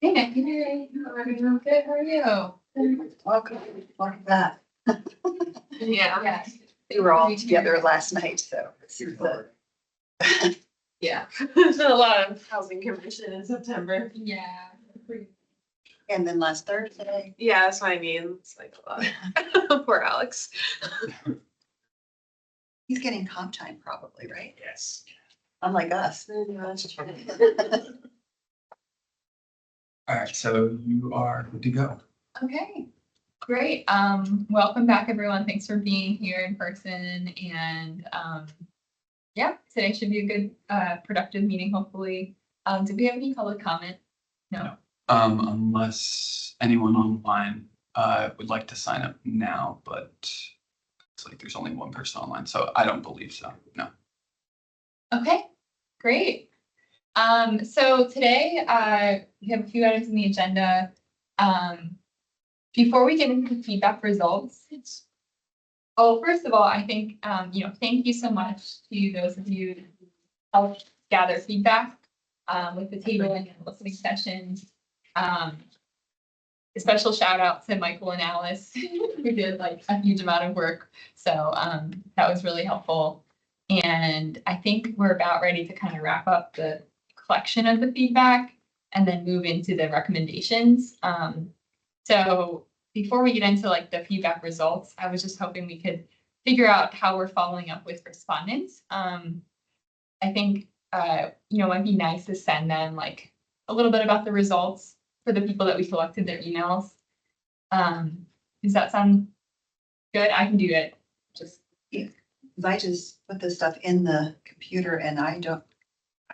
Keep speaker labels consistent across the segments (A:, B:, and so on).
A: Hey, Nick. Hey, I'm good. How are you?
B: Welcome back.
A: Yeah. Yeah.
B: We were all together last night, so.
A: Yeah.
C: There's been a lot of housing commission in September.
A: Yeah.
B: And then last Thursday.
C: Yeah, that's what I mean. It's like a lot. Poor Alex.
B: He's getting comp time probably, right?
D: Yes.
B: Unlike us.
D: All right, so you are good to go.
A: Okay. Great. Welcome back, everyone. Thanks for being here in person. And yeah, today should be a good, productive meeting, hopefully. Do we have any public comment? No.
D: Unless anyone online would like to sign up now, but it's like there's only one person online, so I don't believe so. No.
A: Okay, great. So today, we have a few items on the agenda. Before we get into the feedback results, first of all, I think, thank you so much to those of you who helped gather feedback, with the tabling and listening sessions. A special shout out to Michael and Alice, who did like a huge amount of work. So, that was really helpful. And I think we're about ready to kind of wrap up the collection of the feedback and then move into the recommendations. So before we get into like the feedback results, I was just hoping we could figure out how we're following up with respondents. I think, it might be nice to send them like a little bit about the results for the people that we selected their emails. Does that sound good? I can do it.
B: I just put this stuff in the computer and I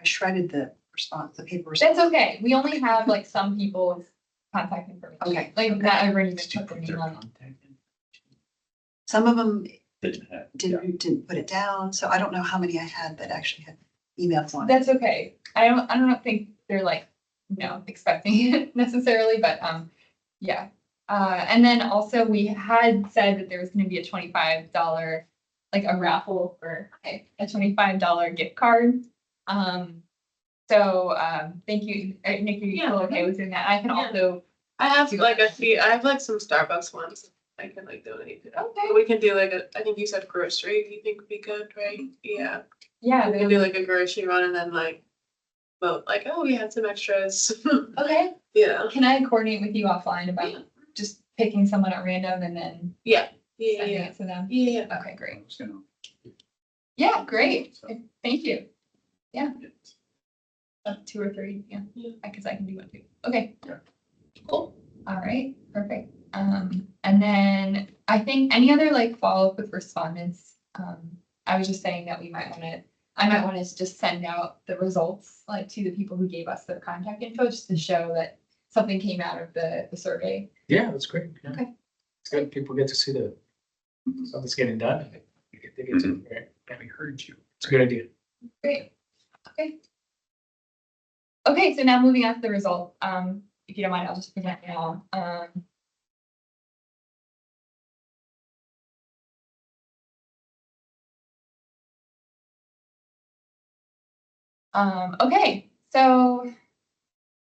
B: shredded the response, the paper response.
A: That's okay. We only have like some people's contact information.
B: Okay.
A: Like not everyone even
D: Did you
A: put their
D: put
A: name
D: their
A: on it.
D: contact in?
B: Some of them
D: Yeah.
B: didn't put it down, so I don't know how many I had that actually had emails on it.
A: That's okay. I don't think they're like, expecting it necessarily, but yeah. And then also we had said that there was gonna be a $25, like a raffle for a $25 gift card. So thank you. Nick, are you still okay with doing that? I can
C: Yeah.
A: also,
C: I have like a few, I have like some Starbucks ones I can like donate to.
A: okay,
C: We can do like I think you said grocery, you think would be good, right? Yeah.
A: yeah,
C: We can do like a grocery run and then like vote like, oh, we had some extras.
A: okay.
C: Yeah.
A: Can I coordinate with you offline about
C: Yeah.
A: just picking someone at random and then
C: Yeah.
A: sending
C: Yeah.
A: it to them?
C: Yeah.
A: Okay, great.
D: I was gonna-
A: Yeah, great. Thank you. Yeah. 2 or 3, yeah.
C: Yeah.
A: I guess I can do one too. Okay.
D: Yeah.
A: Cool. All right, perfect. And then I think any other like follow-up with respondents, I was just saying that I might want to just send out the results like to the people who gave us their contact info, just to show that something came out of the survey.
E: Yeah, that's great. Yeah.
A: Okay.
E: It's good. People get to see the something's getting done. They get to, right?
D: Yeah, we heard you.
E: It's a good idea.
A: Great. Okay. Okay, so now moving on to the result. If you don't mind, I'll just present now. Okay, so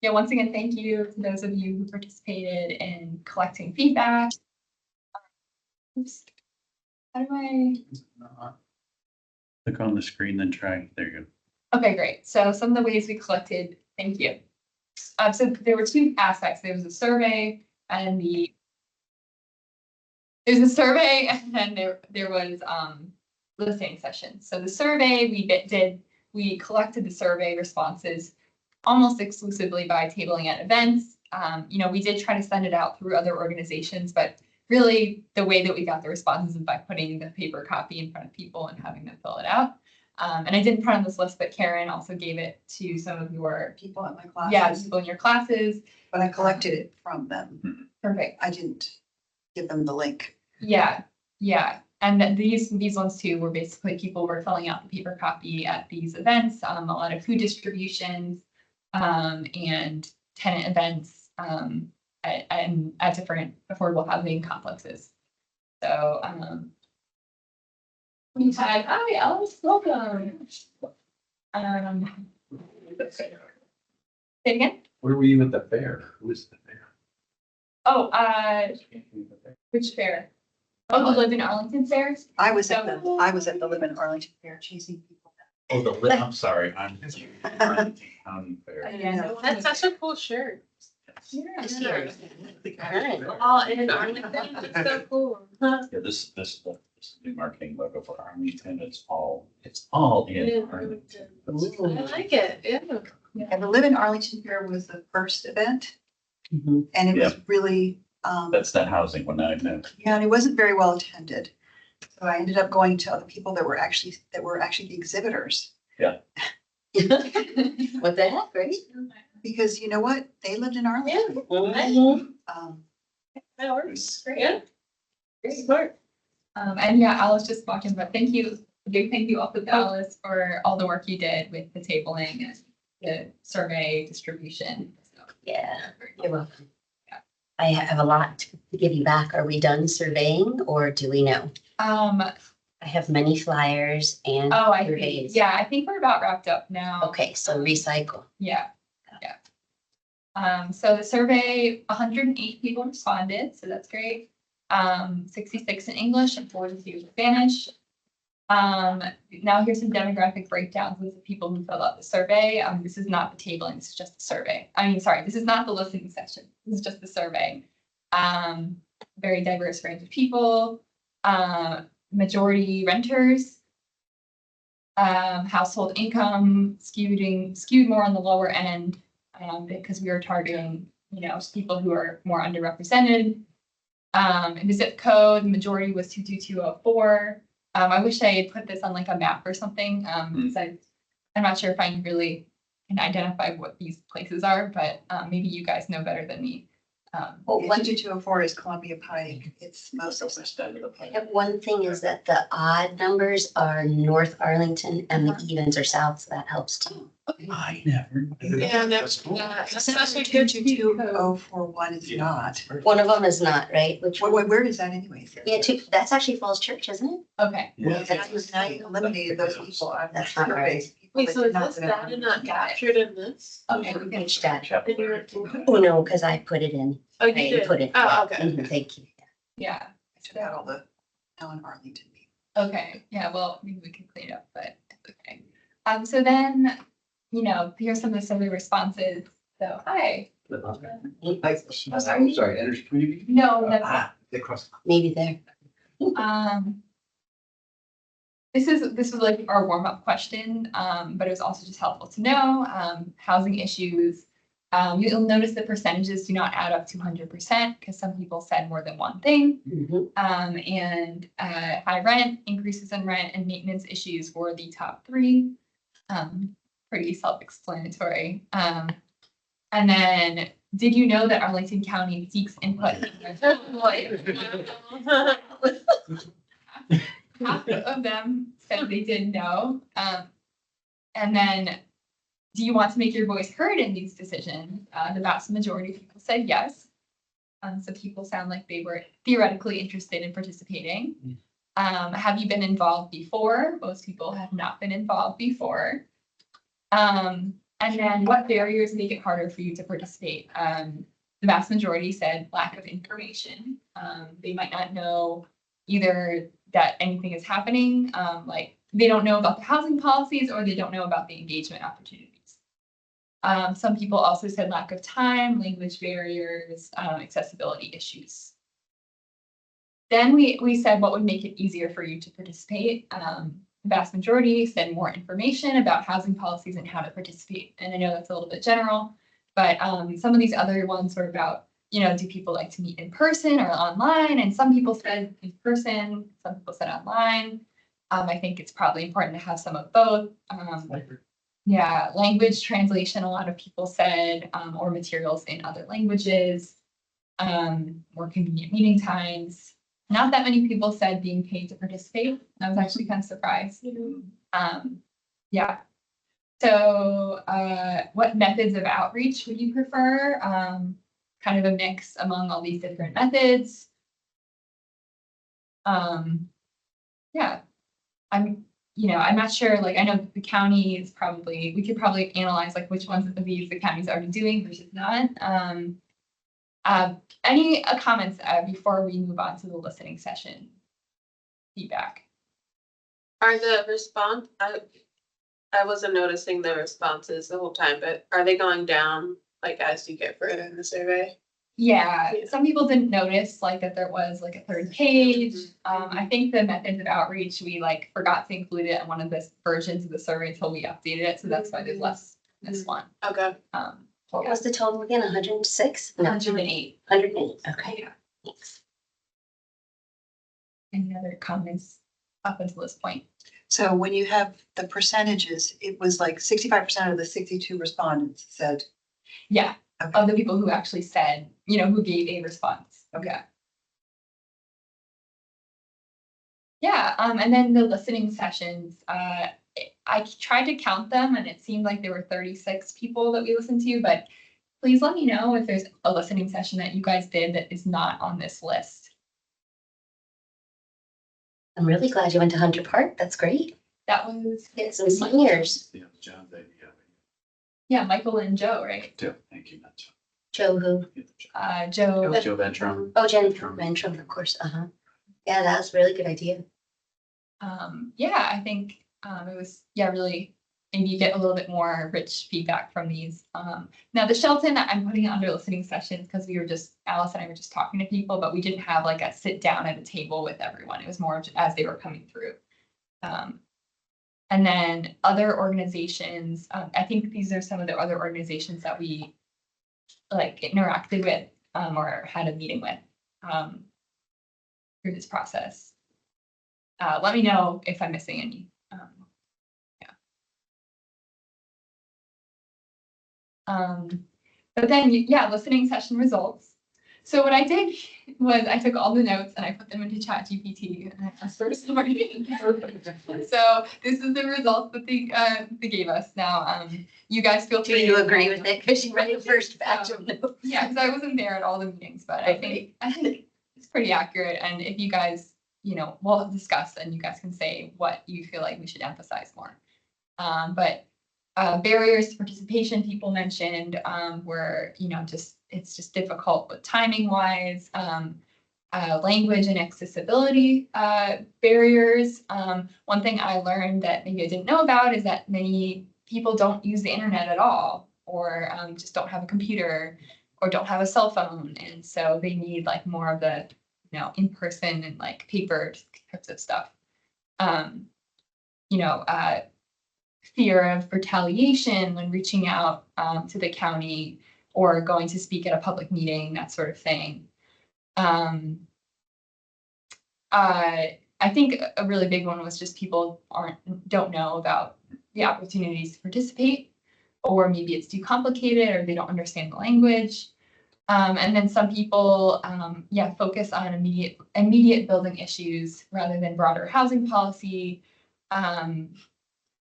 A: yeah, once again, thank you to those of you who participated in collecting feedback. Oops. How do I?
F: Click on the screen, then try. There you go.
A: Okay, great. So some of the ways we collected, thank you. So there were 2 aspects. There was a survey and and then there was listening sessions. So the survey we collected the survey responses almost exclusively by tabling at events. We did try to send it out through other organizations, but really the way that we got the responses is by putting the paper copy in front of people and having them fill it out. And I didn't put on this list, but Karen also gave it to some of your,
B: People at my classes.
A: yeah, people in your classes.
B: But I collected it from them.
A: Perfect.
B: I didn't give them the link.
A: Yeah, yeah. And then these ones too were basically people were filling out the paper copy at these events, a lot of food distributions, and tenant events, and at different affordable housing complexes. So, we had, hi, Alice, welcome. Say it again?
F: Where were you at the fair? Who was the fair?
A: Oh, which fair? Oh, the Live in Arlington Fair?
B: I was at the Live in Arlington Fair chasing people.
F: Oh, I'm sorry, I'm Arlington County Fair.
A: Yeah.
C: That's such a cool shirt.
G: This year. Current.
C: All in Arlington, it's so cool.
F: Yeah, this is the new marketing logo for Arlington. It's all in
C: In
F: Arlington.
C: Arlington. I like it, yeah.
B: And the Live in Arlington Fair was the first event,
G: Mhm.
B: and it was really,
F: That's the housing one, I know.
B: yeah, and it wasn't very well attended. So I ended up going to other people that were actually the exhibitors.
G: What the heck, right?
B: Because you know what? They lived in Arlington.
G: Mhm.
C: That works, yeah. Very smart.
A: And yeah, Alice just walked in, but thank you, big thank you also to Alice for all the work you did with the tabling and the survey distribution. So,
G: Yeah, you're welcome. I have a lot to give you back. Are we done surveying or do we know? I have many flyers and
A: oh, I think,
G: surveys.
A: yeah, I think we're about wrapped up now.
G: Okay, so recycle.
A: Yeah, yeah. So the survey, 108 people responded, so that's great. 66 in English and 42 in Spanish. Now here's some demographic breakdowns with the people who filled out the survey. This is not the tabling, this is just the survey. Sorry, this is not the listening session. This is just the survey. Very diverse range of people. Majority renters. Household income skewed more on the lower end, because we are targeting, people who are more underrepresented. In the zip code, the majority was 22204. I wish I had put this on like a map or something, because I'm not sure if I really can identify what these places are, but maybe you guys know better than me.
B: Well, 12204 is Columbia Pike. It's most of
G: I have one thing is that the odd numbers are North Arlington and the evens are south, so that helps too.
F: I never.
C: Yeah, that's such a good
B: 22041 is not.
G: One of them is not, right? Which one?
B: Where is that anyways?
G: Yeah, that's actually Falls Church, isn't it?
A: Okay.
F: Yeah.
B: Now you eliminated those people out of the
G: That's not
B: survey.
C: Wait, so is this data not captured in this?
A: Okay.
G: Which data?
C: In your-
G: Oh, no, because I put it in.
C: Oh, you
G: I
C: did?
G: put it.
C: Oh, okay.
G: Mhm, thank you.
A: Yeah.
B: I took out all the non-Arlington people.
A: Okay. Yeah. Well, maybe we can clean it up, but okay. So then, here's some of the survey responses. So, hi.
F: Sorry, energy community?
A: No, that's
G: Maybe there.
A: This was like our warm-up question, but it was also just helpful to know. Housing issues. You'll notice the percentages do not add up to 100% because some people said more than one thing.
G: Mhm.
A: And high rent, increases in rent, and maintenance issues were the top three. Pretty self-explanatory. And then, did you know that Arlington County seeks input? Half of them said they didn't know. And then, do you want to make your voice heard in these decisions? The vast majority of people said yes. So people sound like they were theoretically interested in participating. Have you been involved before? Most people have not been involved before. And then what barriers make it harder for you to participate? The vast majority said lack of information. They might not know either that anything is happening, like they don't know about the housing policies or they don't know about the engagement opportunities. Some people also said lack of time, language barriers, accessibility issues. Then we said what would make it easier for you to participate. The vast majority said more information about housing policies and how to participate. And I know that's a little bit general, but some of these other ones were about, do people like to meet in person or online? And some people said in person, some people said online. I think it's probably important to have some of both. Yeah, language translation, a lot of people said, or materials in other languages, more convenient meeting times. Not that many people said being paid to participate. I was actually kind of surprised. Yeah. So what methods of outreach would you prefer? Kind of a mix among all these different methods. Yeah. I'm not sure, like, I know the county is probably, we could probably analyze like which ones of these the county's already doing versus not. Any comments before we move on to the listening session? Feedback.
C: Are the response, I wasn't noticing the responses the whole time, but are they going down like as you get further in the survey?
A: Yeah,
C: Yeah.
A: some people didn't notice like that there was like a third page. I think the methods of outreach, we like forgot to include it in one of the versions of the survey until we updated it, so that's why there's less in this one.
C: Okay.
G: What was the total again? 106?
A: 108.
G: 108, okay.
A: Yeah.
G: Thanks.
A: Any other comments up until this point?
B: So when you have the percentages, it was like 65% of the 62 respondents said,
A: Yeah,
B: Okay.
A: of the people who actually said, who gave a response.
B: Okay.
A: Yeah, and then the listening sessions, I tried to count them and it seemed like there were 36 people that we listened to, but please let me know if there's a listening session that you guys did that is not on this list.
G: I'm really glad you went to Hunter Park. That's great.
A: That was,
G: Get some seniors.
F: Yeah, John, they,
A: yeah, Michael and Joe, right?
F: yeah, thank you. That's.
G: Joe who?
A: Joe,
F: Joe Ventrum.
G: Oh, Jen Ventrum, of course. Yeah, that was a really good idea.
A: yeah, I think it was, really, maybe you get a little bit more rich feedback from these. Now the Shelton, I'm putting it under listening sessions because Alice and I were just talking to people, but we didn't have like a sit down at a table with everyone. It was more as they were coming through. And then other organizations, I think these are some of the other organizations that we like interacted with or had a meeting with through this process. Let me know if I'm missing any. But then, listening session results. So what I did was I took all the notes and I put them into ChatGPT and I asked for a summary. So this is the results that they gave us. Now, you guys feel
G: Do
A: free.
G: you
A: to-
G: agree with it? Because you read the first batch of notes.
A: Yeah, because I wasn't there at all the meetings, but I think it's pretty accurate. And if you guys, we'll discuss and you guys can say what you feel like we should emphasize more. But barriers to participation people mentioned were, it's just difficult with timing wise, language and accessibility barriers. One thing I learned that maybe I didn't know about is that many people don't use the internet at all, or just don't have a computer or don't have a cell phone. And so they need like more of the, in person and like paper types of stuff. Fear of retaliation when reaching out to the county or going to speak at a public meeting, that sort of thing. I think a really big one was just people don't know about the opportunities to participate, or maybe it's too complicated or they don't understand the language. And then some people, focus on immediate building issues rather than broader housing policy.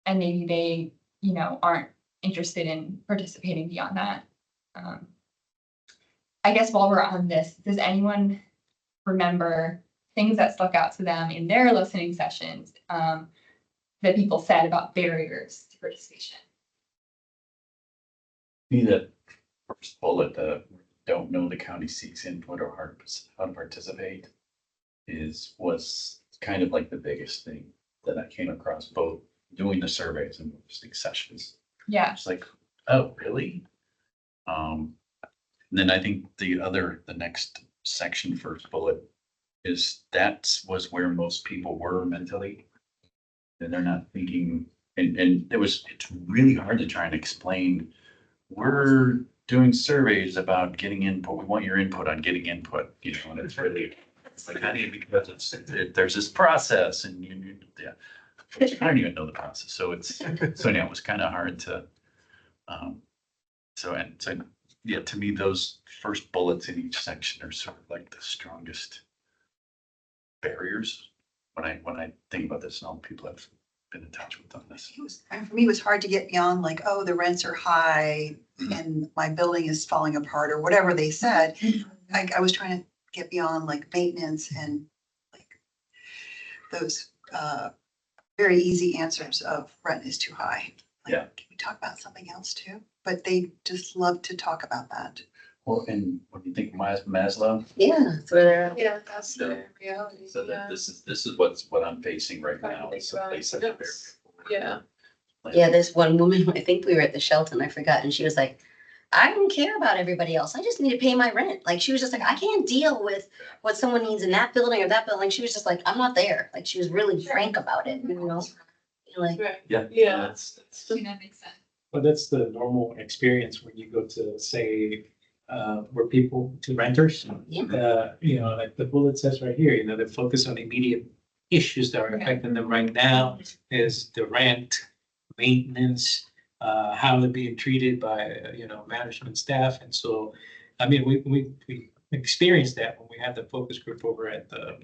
A: And maybe they, aren't interested in participating beyond that. I guess while we're on this, does anyone remember things that stuck out to them in their listening sessions that people said about barriers to participation?
F: Me, that first bullet, don't know the county seeks input or how to participate was kind of like the biggest thing that I came across, both doing the surveys and listening sessions.
A: Yeah.
F: It's like, oh, really? And then I think the next section, first bullet, was where most people were mentally. And they're not thinking, and it's really hard to try and explain. We're doing surveys about getting input. We want your input on getting input, and it's really, it's like, because there's this process and I don't even know the process. So it was kind of hard to, to me, those first bullets in each section are sort of like the strongest barriers when I think about this and all the people I've been in touch with on this.
B: For me, it was hard to get beyond like, oh, the rents are high and my building is falling apart or whatever they said. I was trying to get beyond like maintenance and like those very easy answers of rent is too high. Like,
F: Yeah.
B: Can we talk about something else too? But they just love to talk about that.
F: Well, and what do you think, Maslow?
G: Yeah, that's where they're at.
C: Yeah, that's
F: So-
C: their reality,
F: So
C: yeah.
F: that this is what I'm facing right
C: Trying to
F: now.
C: think
F: It's
C: about
F: a place
C: anything
F: that's very.
C: else. Yeah.
G: Yeah, there's one woman, I think we were at the Shelton, I forgot, and she was like, I don't care about everybody else. I just need to pay my rent. Like, she was just like, I can't deal with what someone needs in that building or that building. She was just like, I'm not there. Like, she was really frank about it, you know? Like,
C: Right.
F: Yeah.
C: Yeah.
F: That's.
A: I think that makes sense.
E: Well, that's the normal experience when you go to say, where people, to renters.
G: Yeah.
E: You know, like the bullet says right here, you know, they focus on immediate issues that are affecting them right now is the rent, maintenance, how they're being treated by, you know, management staff. And so, I mean, we experienced that when we had the focus group over at the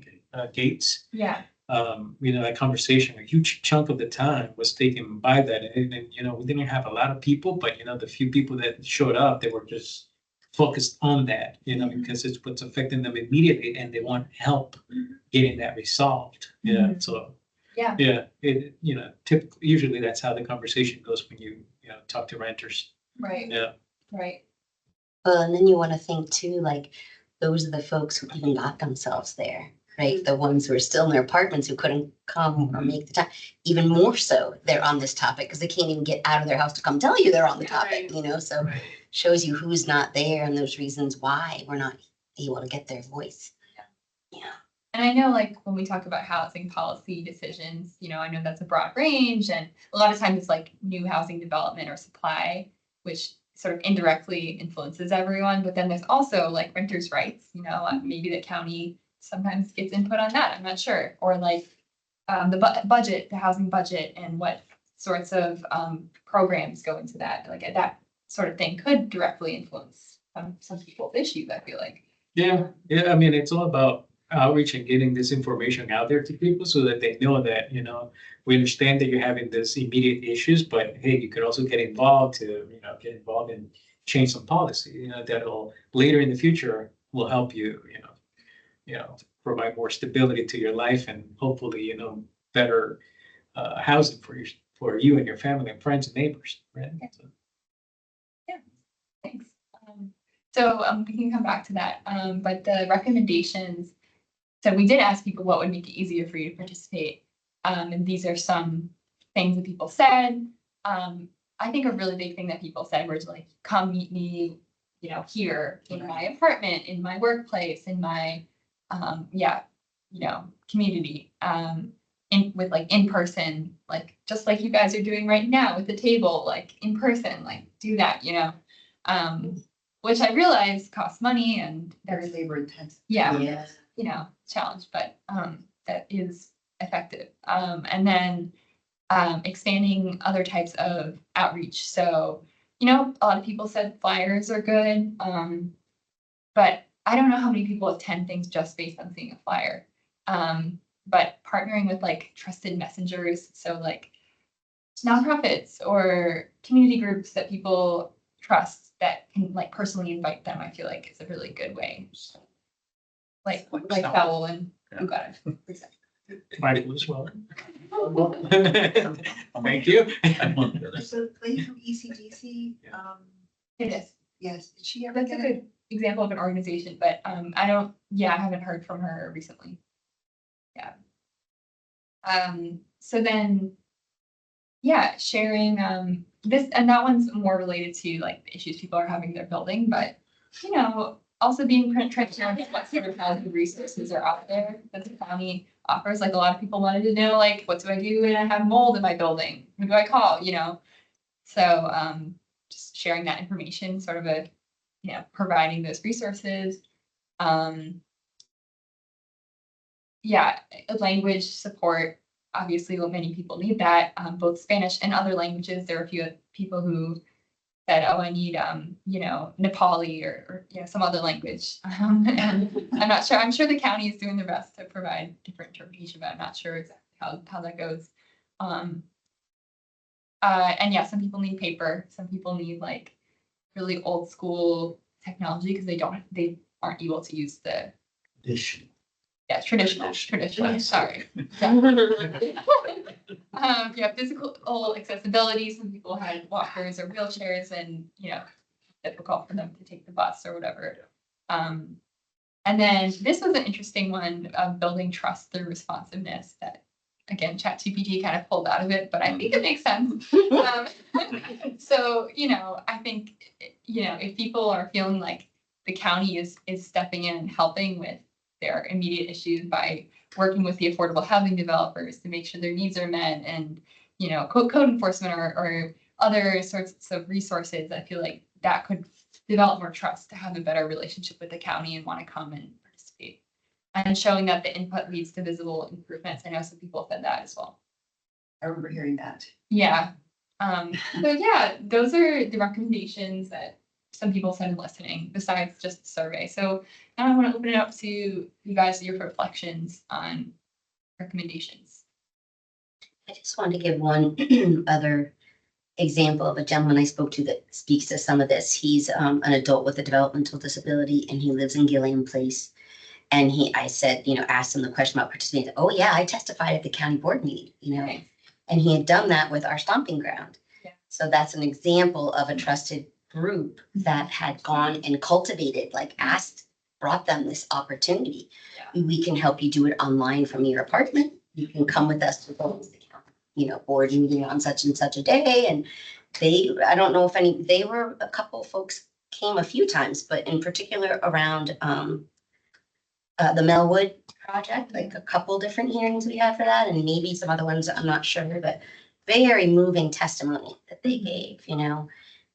E: Gates.
A: Yeah,
E: You know, that conversation, a huge chunk of the time was taken by that. And, you know, we didn't have a lot of people, but, you know, the few people that showed up, they were just focused on that, you know, because it's what's affecting them immediately and they want help getting that resolved. Yeah, so.
A: Yeah.
E: Yeah, you know, typically, usually that's how the conversation goes when you know, talk to renters.
A: right,
E: Yeah.
A: right.
G: well, and then you want to think too, like, those are the folks who even got themselves there, right? The ones who are still in their apartments who couldn't come or make the time. Even more so, they're on this topic because they can't even get out of their house to come tell you they're on the topic,
C: Right.
G: you know? So shows you who's not there and those reasons why we're not able to get their voice. Yeah.
A: And I know, like, when we talk about housing policy decisions, you know, I know that's a broad range, and a lot of times it's like new housing development or supply, which sort of indirectly influences everyone. But then there's also like renters' rights, you know, maybe the county sometimes gets input on that. I'm not sure. Or like the budget, the housing budget, and what sorts of programs go into that. Like that sort of thing could directly influence some people's issues, I feel like.
E: Yeah, I mean, it's all about outreach and getting this information out there to people so that they know that, you know, we understand that you're having this immediate issues, but hey, you could also get involved to, you know, get involved and change some policy, you know, that'll later in the future will help you, you know, provide more stability to your life and hopefully, you know, better housing for you and your family and friends and neighbors, right? So.
A: Thanks. So we can come back to that, but the recommendations, so we did ask people what would make it easier for you to participate. And these are some things that people said. I think a really big thing that people said was like, come meet me, you know, here in my apartment, in my workplace, in my, you know, community, with like in person, like just like you guys are doing right now with the table, like in person, like do that, you know. Which I realize costs money and
B: Very labor intensive.
A: yeah,
G: Yeah.
A: you know, challenge, but that is effective. And then expanding other types of outreach. So, you know, a lot of people said flyers are good, but I don't know how many people attend things just based on seeing a flyer. But partnering with like trusted messengers, so like nonprofits or community groups that people trust that can like personally invite them, I feel like is a really good way. Like Bowell and you got it.
E: Might as well. Thank you.
F: I'm on the other
B: There's a lady from ECDC.
A: It is.
B: Yes, did she ever
A: That's a
B: get
A: good example of an organization, but I haven't heard from her recently. Yeah. So then, yeah, sharing this, and that one's more related to like the issues people are having in their building, but you know, also being transparent with what sort of housing resources are out there that the county offers. Like a lot of people wanted to know, like, what do I do when I have mold in my building? Who do I call? You know, so just sharing that information, sort of providing those resources. Language support. Obviously, many people need that, both Spanish and other languages. There are a few people who said, "Oh, I need, Nepali or some other language." And I'm not sure. I'm sure the county is doing their best to provide different interpretation, but I'm not sure exactly how that goes. And some people need paper. Some people need like really old school technology because they aren't able to use the traditional.
F: Traditional.
A: Sorry. physical accessibility. Some people had walkers or wheelchairs and, difficult for them to take the bus or whatever. And then this was an interesting one of building trust through responsiveness that, again, ChatGPT kind of pulled out of it, but I think it makes sense. So, I think, if people are feeling like the county is stepping in and helping with their immediate issues by working with the affordable housing developers to make sure their needs are met and, code enforcement or other sorts of resources, I feel like that could develop more trust to have a better relationship with the county and want to come and participate. And showing that the input leads to visible improvements. I know some people said that as well.
B: I remember hearing that.
A: Yeah. So yeah, those are the recommendations that some people said in listening, besides just the survey. So now I want to open it up to you guys, your reflections on recommendations.
G: I just wanted to give one other example of a gentleman I spoke to that speaks to some of this. He's an adult with a developmental disability and he lives in Gilliam Place. And I said, asked him the question about participating. Oh yeah, I testified at the county board meeting,
A: Nice.
G: and he had done that with our stomping ground.
A: Yeah.
G: So that's an example of a trusted group that had gone and cultivated, brought them this opportunity.
A: Yeah.
G: We can help you do it online from your apartment. You can come with us to the county, board meeting on such and such a day. And I don't know if they were, a couple folks came a few times, but in particular around the Melwood project, like a couple different hearings we had for that, and maybe some other ones, I'm not sure, but very moving testimony that they gave,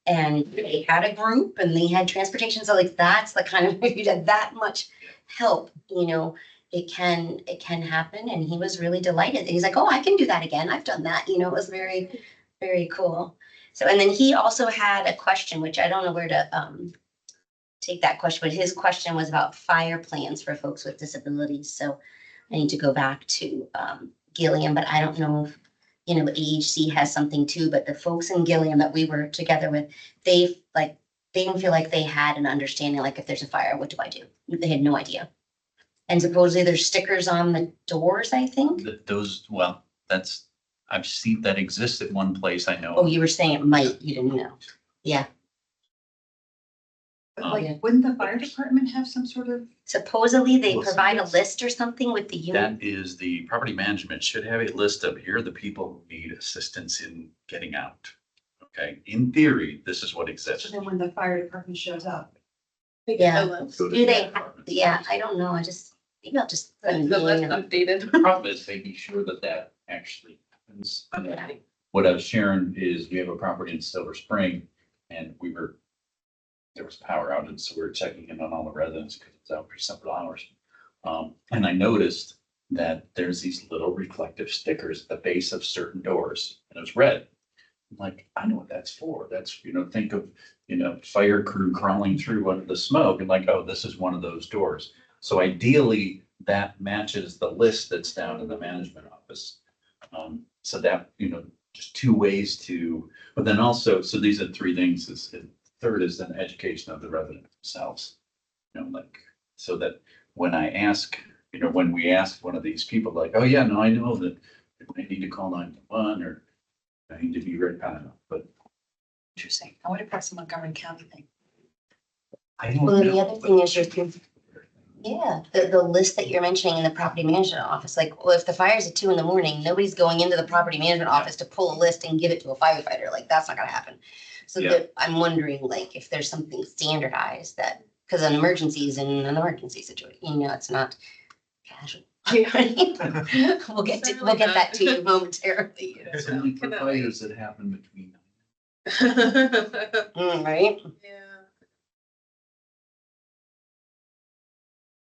G: and they had a group and they had transportation. So that's the kind of, if you had that much help, it can happen. And he was really delighted. And he's like, oh, I can do that again. I've done that. It was very, very cool. So, and then he also had a question, which I don't know where to take that question, but his question was about fire plans for folks with disabilities. So I need to go back to Gilliam, but I don't know if, AHC has something too, but the folks in Gilliam that we were together with, they didn't feel like they had an understanding, like if there's a fire, what do I do? They had no idea. And supposedly there's stickers on the doors, I think.
F: I've seen that exists at one place I know.
G: Oh, you were saying it might, you didn't know. Yeah.
B: But
G: Yeah.
B: wouldn't the fire department have some sort of?
G: Supposedly they
F: Well,
G: provide a list or something with the unit.
F: That is, the property management should have a list of here are the people who need assistance in getting out. Okay, in theory, this is what exists.
B: Then when the fire department shows up.
C: They
G: Yeah.
C: get the list.
F: Go to
G: Do
F: the
G: they?
F: department.
G: Yeah, I don't know. Maybe I'll just.
C: The list updated.
F: The problem is making sure that actually happens.
C: Okay.
F: What I was sharing is we have a property in Silver Spring and there was power outage, so we were checking in on all the residents because it's out for several hours. And I noticed that there's these little reflective stickers at the base of certain doors and it was red. I'm like, I know what that's for. That's, think of, fire crew crawling through under the smoke and like, oh, this is one of those doors. So ideally that matches the list that's down in the management office. So that, just two ways but then also, so these are three things. Third is then education of the residents themselves. So that when when we ask one of these people like, oh yeah, no, I know that I need to call 911 or I need to be ready, I don't know, but.
B: Interesting. I wonder if that's a Montgomery County thing.
F: I don't
G: Well, the
F: know,
G: other
F: but-
G: thing is the list that you're mentioning in the property management office, if the fire's at 2 a.m, nobody's going into the property management office to pull a list and give it to a firefighter. That's not gonna happen. So
F: Yeah.
G: I'm wondering if there's something standardized because an emergency is in an emergency situation, it's not casual. We'll get that to you momentarily.
F: Certainly for fires that happen between.
G: Right?
C: Yeah.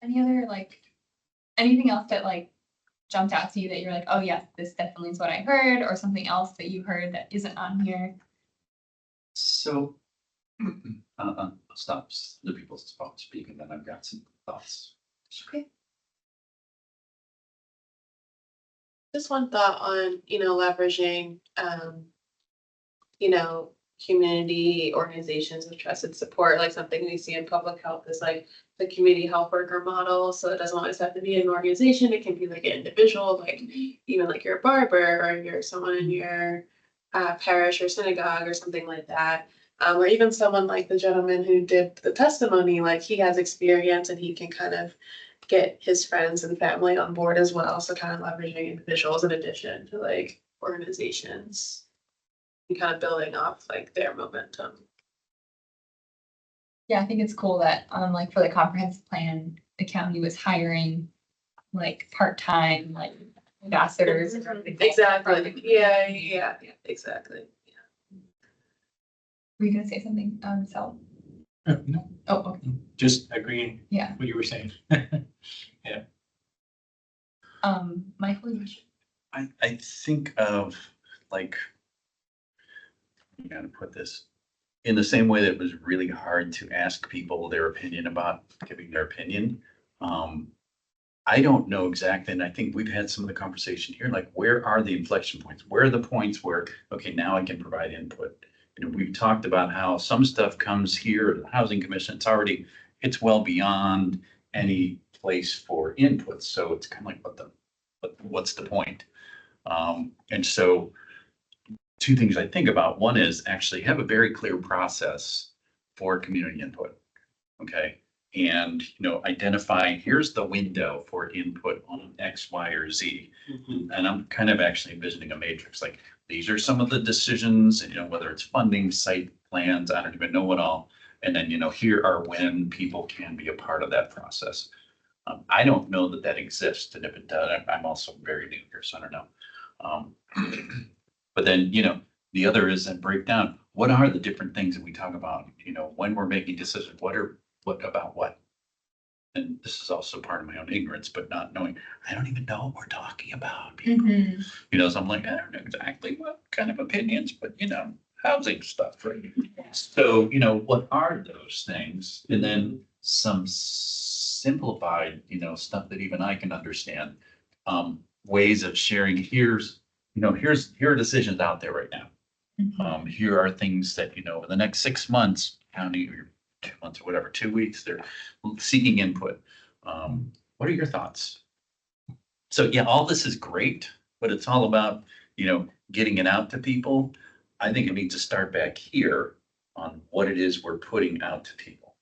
A: Any other anything else that jumped out to you that you're like, oh yes, this definitely is what I heard, or something else that you heard that isn't on here?
F: So, I'll stop the people speak and then I've got some thoughts.
A: Okay.
C: Just one thought on, leveraging, community organizations with trusted support, like something we see in public health is like the community health worker model. So it doesn't always have to be an organization. It can be like an individual, like even like you're a barber or you're someone in your parish or synagogue or something like that. Or even someone like the gentleman who did the testimony, like he has experience and he can kind of get his friends and family on board as well. So kind of leveraging individuals in addition to like organizations and kind of building off like their momentum.
A: Yeah, I think it's cool that, like for the comprehensive plan, the county was hiring like part-time, like ambassadors. or something.
C: Exactly. Yeah, exactly.
A: Were you gonna say something, Sal?
E: No,
A: Oh, okay,
E: just agreeing
A: yeah.
E: what you were saying.
A: Michael, you should.
F: I think of like, I'm gonna put this in the same way that it was really hard to ask people their opinion about giving their opinion. I don't know exactly, and I think we've had some of the conversation here, like where are the inflection points? Where are the points where, okay, now I can provide input? You know, we've talked about how some stuff comes here to the Housing Commission, it's well beyond any place for input. So it's kind of like, what's the point? And so two things I think about. One is actually have a very clear process for community input. Okay. And, identify, here's the window for input on X, Y, or Z. And I'm kind of actually envisioning a matrix, like these are some of the decisions, and, whether it's funding, site plans, I don't even know what all. And then, here are when people can be a part of that process. I don't know that exists. And if it does, I'm also very new here, so I don't know. But then, the other is that break down, what are the different things that we talk about, when we're making decisions, what about what? And this is also part of my own ignorance, but not knowing, I don't even know what we're talking about. People. So I'm like, I don't know exactly what kind of opinions, but housing stuff, right? So, what are those things? And then some simplified, stuff that even I can understand, ways of sharing, here are decisions out there right now. Here are things that, over the next 6 months, county or 2 months or whatever, 2 weeks, they're seeking input. What are your thoughts? So yeah, all this is great, but it's all about, getting it out to people. I think it needs to start back here on what it is we're putting out to people.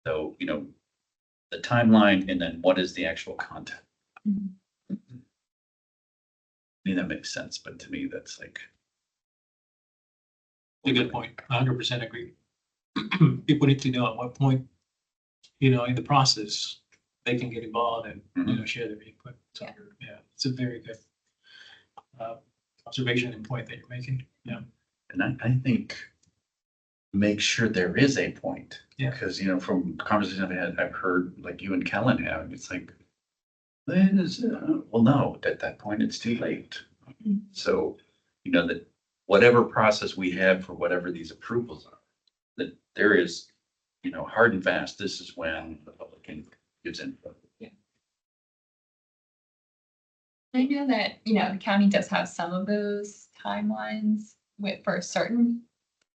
F: So, the timeline and then what is the actual content. I mean, that makes sense, but to me, that's like.
E: A good point. 100% agree. People need to know at what point, in the process, they can get involved and, share their input. So, yeah, it's a very good observation and point that you're making. Yeah.
F: And I think make sure there is a point.
E: Yeah.
F: Because, from conversations I've heard, like you and Kellen have, it's like, well, no, at that point, it's too late. So, that whatever process we have for whatever these approvals are, that there is, hard and fast, this is when the public gives input.
A: I know that, the county does have some of those timelines for certain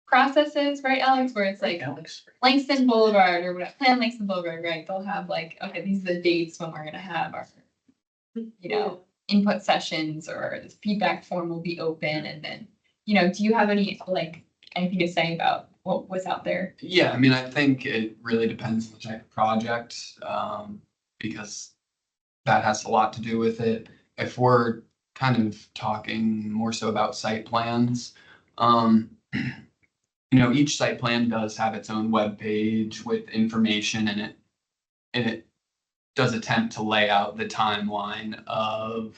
A: processes, right, Alex, where it's like
F: Alex.
A: Langston Boulevard or whatever, Plan Langston Boulevard, right? They'll have like, okay, these are the dates when we're gonna have our, input sessions, or the feedback form will be open, and then, do you have anything to say about what was out there?
D: Yeah, I mean, I think it really depends on the type of project, because that has a lot to do with it. If we're kind of talking more so about site plans, each site plan does have its own web page with information in it, and it does attempt to lay out the timeline of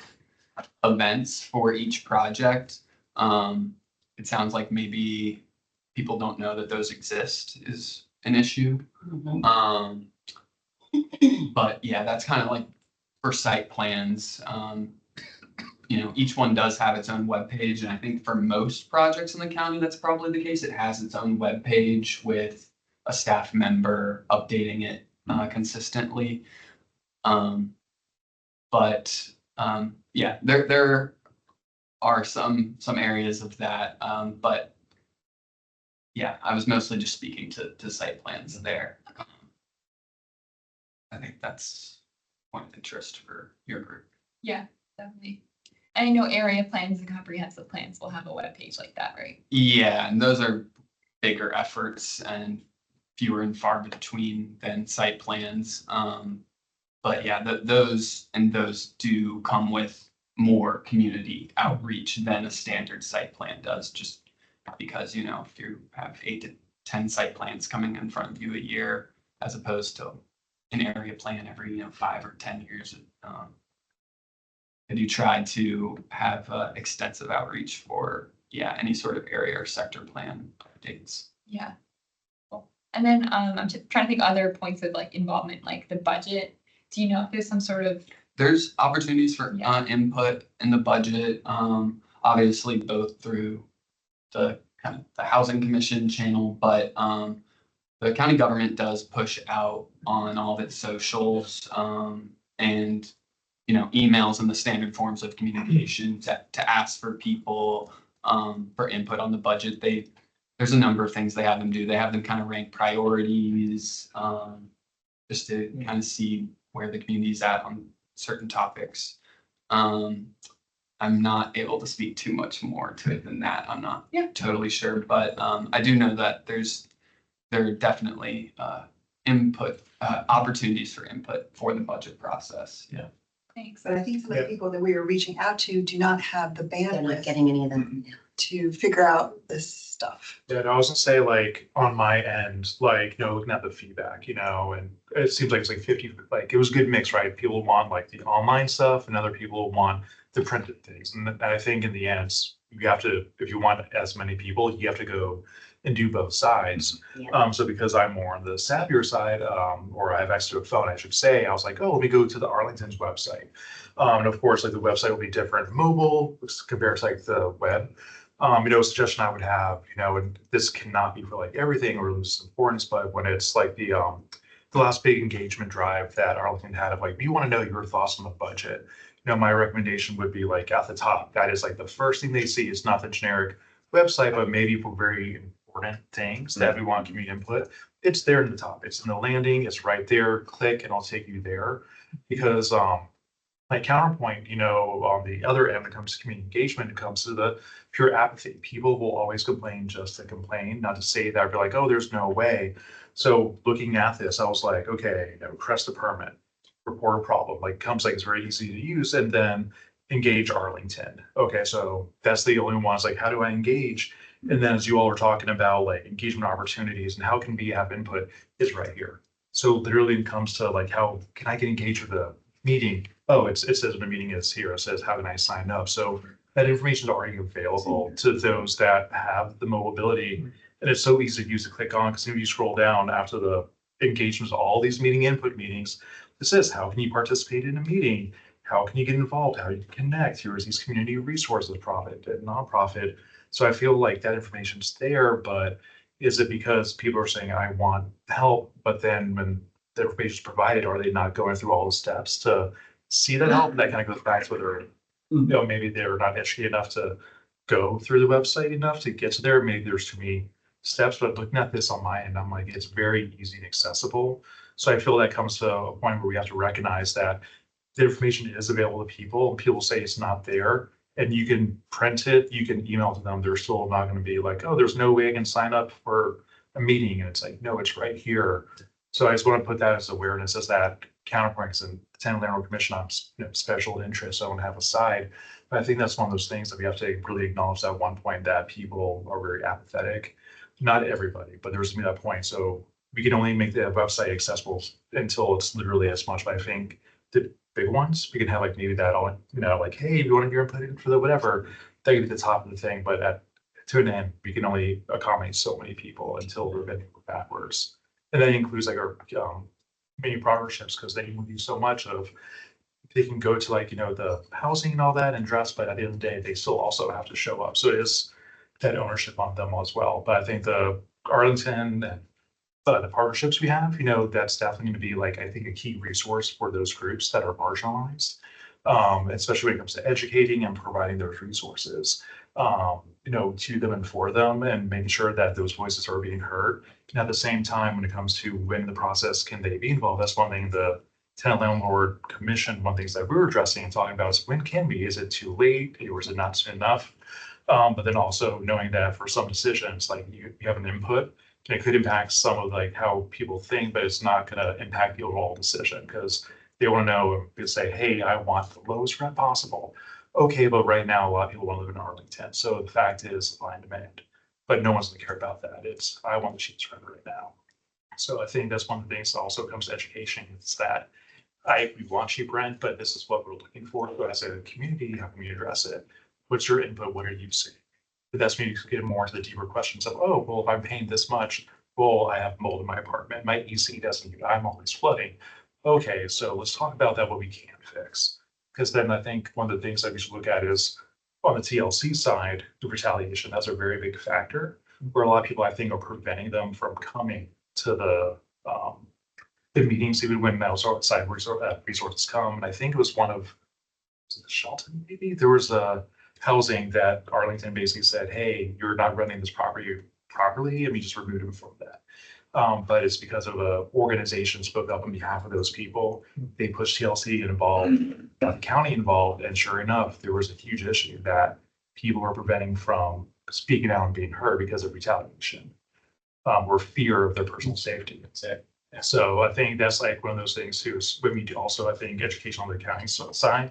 D: events for each project. It sounds like maybe people don't know that those exist is an issue. But yeah, that's kind of like for site plans. Each one does have its own web page, and I think for most projects in the county, that's probably the case. It has its own web page with a staff member updating it consistently. But yeah, there are some areas of that, but yeah, I was mostly just speaking to site plans there. I think that's one of interest for your group.
A: Yeah, definitely. And I know area plans and comprehensive plans will have a webpage like that, right?
D: Yeah, and those are bigger efforts and fewer and far between than site plans. But yeah, those do come with more community outreach than a standard site plan does, just because, you know, if you have 8 to 10 site plans coming in front of you a year, as opposed to an area plan every, 5 or 10 years. I do try to have extensive outreach for, any sort of area or sector plan updates.
A: Yeah. Cool. And then I'm just trying to think other points of like involvement, like the budget. Do you know if there's some sort of
D: There's opportunities for
A: Yeah.
D: input in the budget, obviously both through the kind of the housing commission channel, but the county government does push out on all of its socials, and emails and the standard forms of communication to ask for people for input on the budget. There's a number of things they have them do. They have them kind of rank priorities, just to kind of see where the community's at on certain topics. I'm not able to speak too much more to it than that. I'm not totally sure, but I do know that there are definitely input opportunities for input for the budget process. Yeah.
A: Thanks.
B: But I think some of the people that we are reaching out to do not have the
G: They're not
B: bandwidth
G: getting any of them.
B: to figure out this stuff.
H: Yeah, and I was gonna say, like, on my end, like, looking at the feedback, and it seems like it's like 50, like, it was a good mix, right? People want like the online stuff and other people want the printed things. And I think in the end, you have to, if you want as many people, you have to go and do both sides.
G: Yeah.
H: So because I'm more on the savvier side, or I have access to a phone, I should say, I was like, oh, let me go to the Arlington's website. And of course, like the website will be different mobile compared to like the web. A suggestion I would have, and this cannot be for like everything or lose importance, but when it's like the last big engagement drive that Arlington had of like, we want to know your thoughts on the budget. My recommendation would be like at the top. That is like the first thing they see. It's not the generic website, but maybe for very important things that we want community input. It's there in the top. It's in the landing. It's right there. Click and I'll take you there. Because my counterpoint, on the other end, when it comes to community engagement, it comes to the pure apathy. People will always complain just to complain, not to say that, be like, oh, there's no way. So looking at this, I was like, okay, request a permit, report a problem, like comes like it's very easy to use, and then engage Arlington. Okay, so that's the only ones, like, how do I engage? And then as you all were talking about like engagement opportunities and how can we have input, is right here. So literally it comes to like, how can I get engaged with the meeting? Oh, it says when the meeting is here, it says, how can I sign up? So that information is already available to those that have the mobility. And it's so easy to use to click on, because if you scroll down after the engagements, all these meeting input meetings, it says, how can you participate in a meeting? How can you get involved? How do you connect? Here's these community resources, profit and nonprofit. So I feel like that information's there, but is it because people are saying, I want help, but then when the information is provided, are they not going through all the steps to see that help? And that kind of goes back to whether, maybe they're not educated enough to go through the website enough to get to there. Maybe there's too many steps, but looking at this on my end, I'm like, it's very easy and accessible. So I feel that comes to a point where we have to recognize that the information is available to people, and people say it's not there. And you can print it, you can email to them. They're still not going to be like, oh, there's no way I can sign up for a meeting. And it's like, no, it's right here. So I just want to put that as awareness, as that counterpoints, and the Tenant Landlord Commission, I'm special interest, so I want to have a side. But I think that's one of those things that we have to really acknowledge, at one point that people are very apathetic. Not everybody, but there's going to be that point. So we can only make the website accessible until it's literally as much. But I think the big ones, we can have like maybe that all, like, hey, if you want to get input in for the whatever, that could be the top of the thing. But to an end, we can only accommodate so many people until we're bending backwards. And that includes like our mini partnerships, because they will do so much of, they can go to like, the housing and all that and dress, but at the end of the day, they still also have to show up. So it is that ownership on them as well. But I think the Arlington and the partnerships we have, that's definitely going to be like, I think, a key resource for those groups that are marginalized, especially when it comes to educating and providing those resources. to them and for them and making sure that those voices are being heard. And at the same time, when it comes to when the process can they be involved, that's one thing the tenant landlord commission, one of the things that we were addressing and talking about is when can we, is it too late or is it not soon enough? But then also knowing that for some decisions, like you have an input, and it could impact some of like how people think, but it's not gonna impact the overall decision because they want to know, they say, hey, I want the lowest rent possible. Okay, but right now, a lot of people want to live in Arlington. So the fact is supply and demand, but no one's gonna care about that. It's, I want the cheapest rent right now. So I think that's one of the things that also comes to education is that we want cheap rent, but this is what we're looking for. So as a community, how can we address it? What's your input? What are you seeing? But that's when you get more into the deeper questions of, oh, well, if I'm paying this much, well, I have mold in my apartment. My EC doesn't, I'm always flooding. Okay, so let's talk about that, what we can fix. Because then I think one of the things that we should look at is on the TLC side, the retaliation, that's a very big factor. Where a lot of people, I think, are preventing them from coming to the meetings, even when those outside resources come. And I think it was one of, was it Shelton, maybe? There was a housing that Arlington basically said, hey, you're not running this property properly, and we just removed them from that. But it's because of a organization spoke up on behalf of those people. They pushed TLC involved, got the county involved, and sure enough, there was a huge issue that people were preventing from speaking out and being heard because of retaliation, or fear of their personal safety. So I think that's like one of those things too, is when we do also, I think education on the county side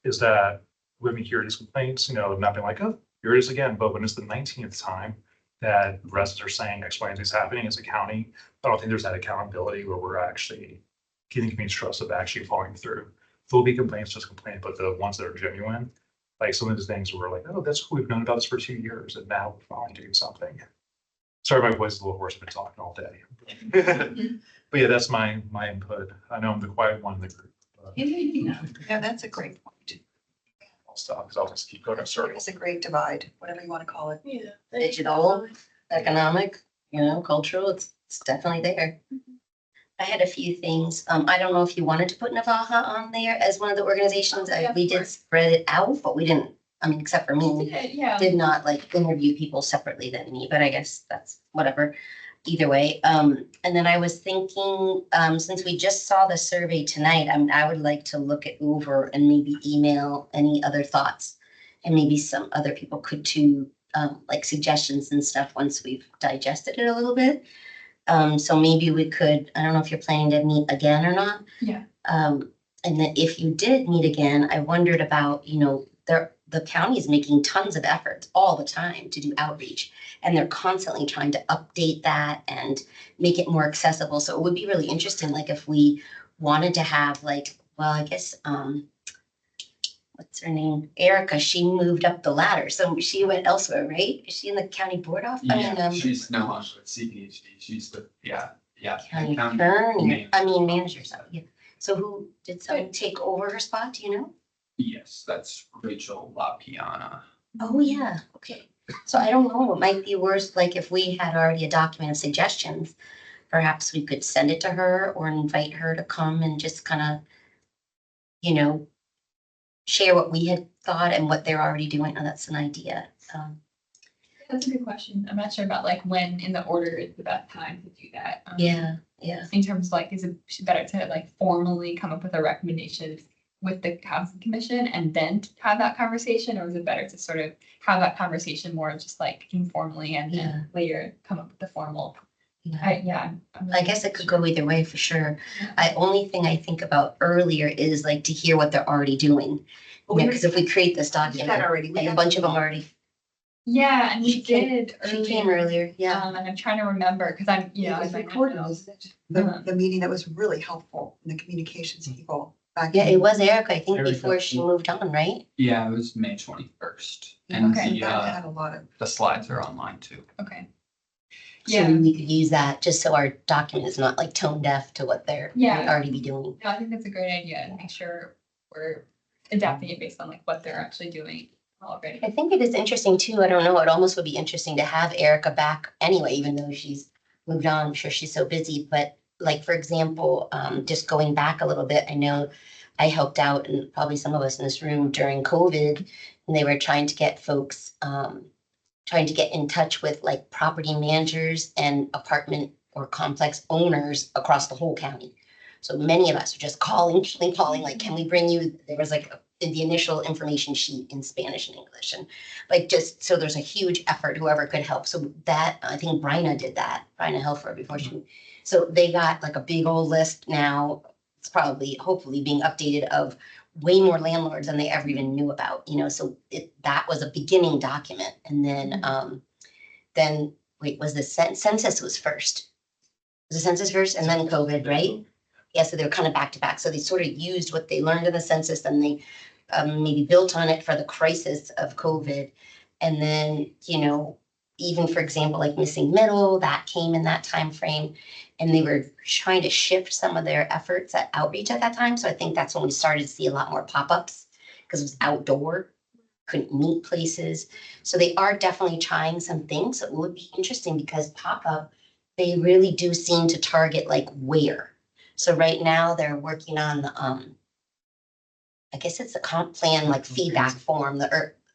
H: is that when we hear these complaints, not being like, oh, here it is again, but when it's the 19th time that residents are saying X, Y, and Z is happening as a county, I don't think there's that accountability where we're actually getting community trust of actually following through. There'll be complaints, just complain, but the ones that are genuine, like some of those things where we're like, oh, that's cool, we've known about this for 2 years, and now we're finally doing something. Sorry, my voice is a little hoarse, I've been talking all day. But yeah, that's my input. I know I'm the quiet one in the group. But
B: Yeah, that's a great point.
H: I'll stop because I'll just keep going in circles.
B: It's a great divide, whatever you want to call it.
C: Yeah.
G: Digital, economic, cultural, it's definitely there. I had a few things. I don't know if you wanted to put Navaja on there as one of the organizations.
A: Yeah, of
G: We did
A: course.
G: spread it out, but we didn't, except for me,
A: Yeah.
G: did not interview people separately than me, but I guess that's whatever. Either way. And then I was thinking, since we just saw the survey tonight, I would like to look it over and maybe email any other thoughts. And maybe some other people could too, like suggestions and stuff once we've digested it a little bit. So maybe we could, I don't know if you're planning to meet again or not.
A: Yeah.
G: And then if you did meet again, I wondered about, the county is making tons of efforts all the time to do outreach. And they're constantly trying to update that and make it more accessible. So it would be really interesting, like if we wanted to have I guess, what's her name? Erica, she moved up the ladder. So she went elsewhere, right? Is she in the county board office?
D: Yeah, she's no longer with CPHD. She's the,
G: County
D: county
G: attorney,
D: manager.
G: manager, so, yeah. So who, did someone take over her spot, do you know?
D: Yes, that's Rachel LaPiana.
G: Oh, yeah, okay. So I don't know, it might be worse, like if we had already a document of suggestions, perhaps we could send it to her or invite her to come and just kind of, share what we had thought and what they're already doing. Oh, that's an idea.
A: That's a good question. I'm not sure about when in the order is the best time to do that.
G: Yeah.
A: In terms of is it better to formally come up with a recommendation with the housing commission and then have that conversation, or is it better to sort of have that conversation more just informally and
G: Yeah.
A: then later come up with the formal?
G: Yeah.
A: I'm
G: I guess it could go either way for sure.
A: Yeah.
G: Only thing I think about earlier is to hear what they're already doing. Because if we create this
B: We did
G: document,
B: that already. We
G: and a
B: had-
G: bunch of them already,
A: Yeah, and we
G: She came-
A: did.
G: she came earlier, yeah.
A: And I'm trying to remember because I'm
B: It was
A: as I
B: recorded,
A: know.
B: wasn't it?
A: Uh-huh.
B: The meeting that was really helpful in the communications people. back
G: Yeah,
B: in-
G: it was Erica, I think,
E: Erica.
G: before she moved on, right?
D: Yeah, it was May 21st. And
A: Okay.
B: That had a lot of,
D: the slides are online too.
A: Okay.
G: So
A: Yeah.
G: we could use that just so our document is not tone deaf to what they're
A: Yeah.
G: already be doing.
A: No, I think that's a great idea and make sure we're adapting it based on what they're actually doing already.
G: I think it is interesting too. I don't know. It almost would be interesting to have Erica back anyway, even though she's moved on. I'm sure she's so busy. But for example, just going back a little bit, I know I helped out, and probably some of us in this room during COVID, and they were trying to get folks trying to get in touch with like property managers and apartment or complex owners across the whole county. So many of us are just calling, like, can we bring you, there was like the initial information sheet in Spanish and English, and like, just, so there's a huge effort, whoever could help. So that, I think Bryna did that, Bryna Helfer before she, so they got like a big old list now. It's probably, hopefully being updated, of way more landlords than they ever even knew about, you know, so that was a beginning document. And then, wait, was the census was first? Was the census first and then COVID, right? Yeah, so they were kind of back to back. So they sort of used what they learned in the census, and they maybe built on it for the crisis of COVID. And then, you know, even for example, like missing middle, that came in that time frame. And they were trying to shift some of their efforts at outreach at that time. So I think that's when we started to see a lot more pop-ups, because it was outdoor, couldn't meet places. So they are definitely trying some things. So it would be interesting, because pop-up, they really do seem to target like where. So right now they're working on the, I guess it's the comp plan, like feedback form,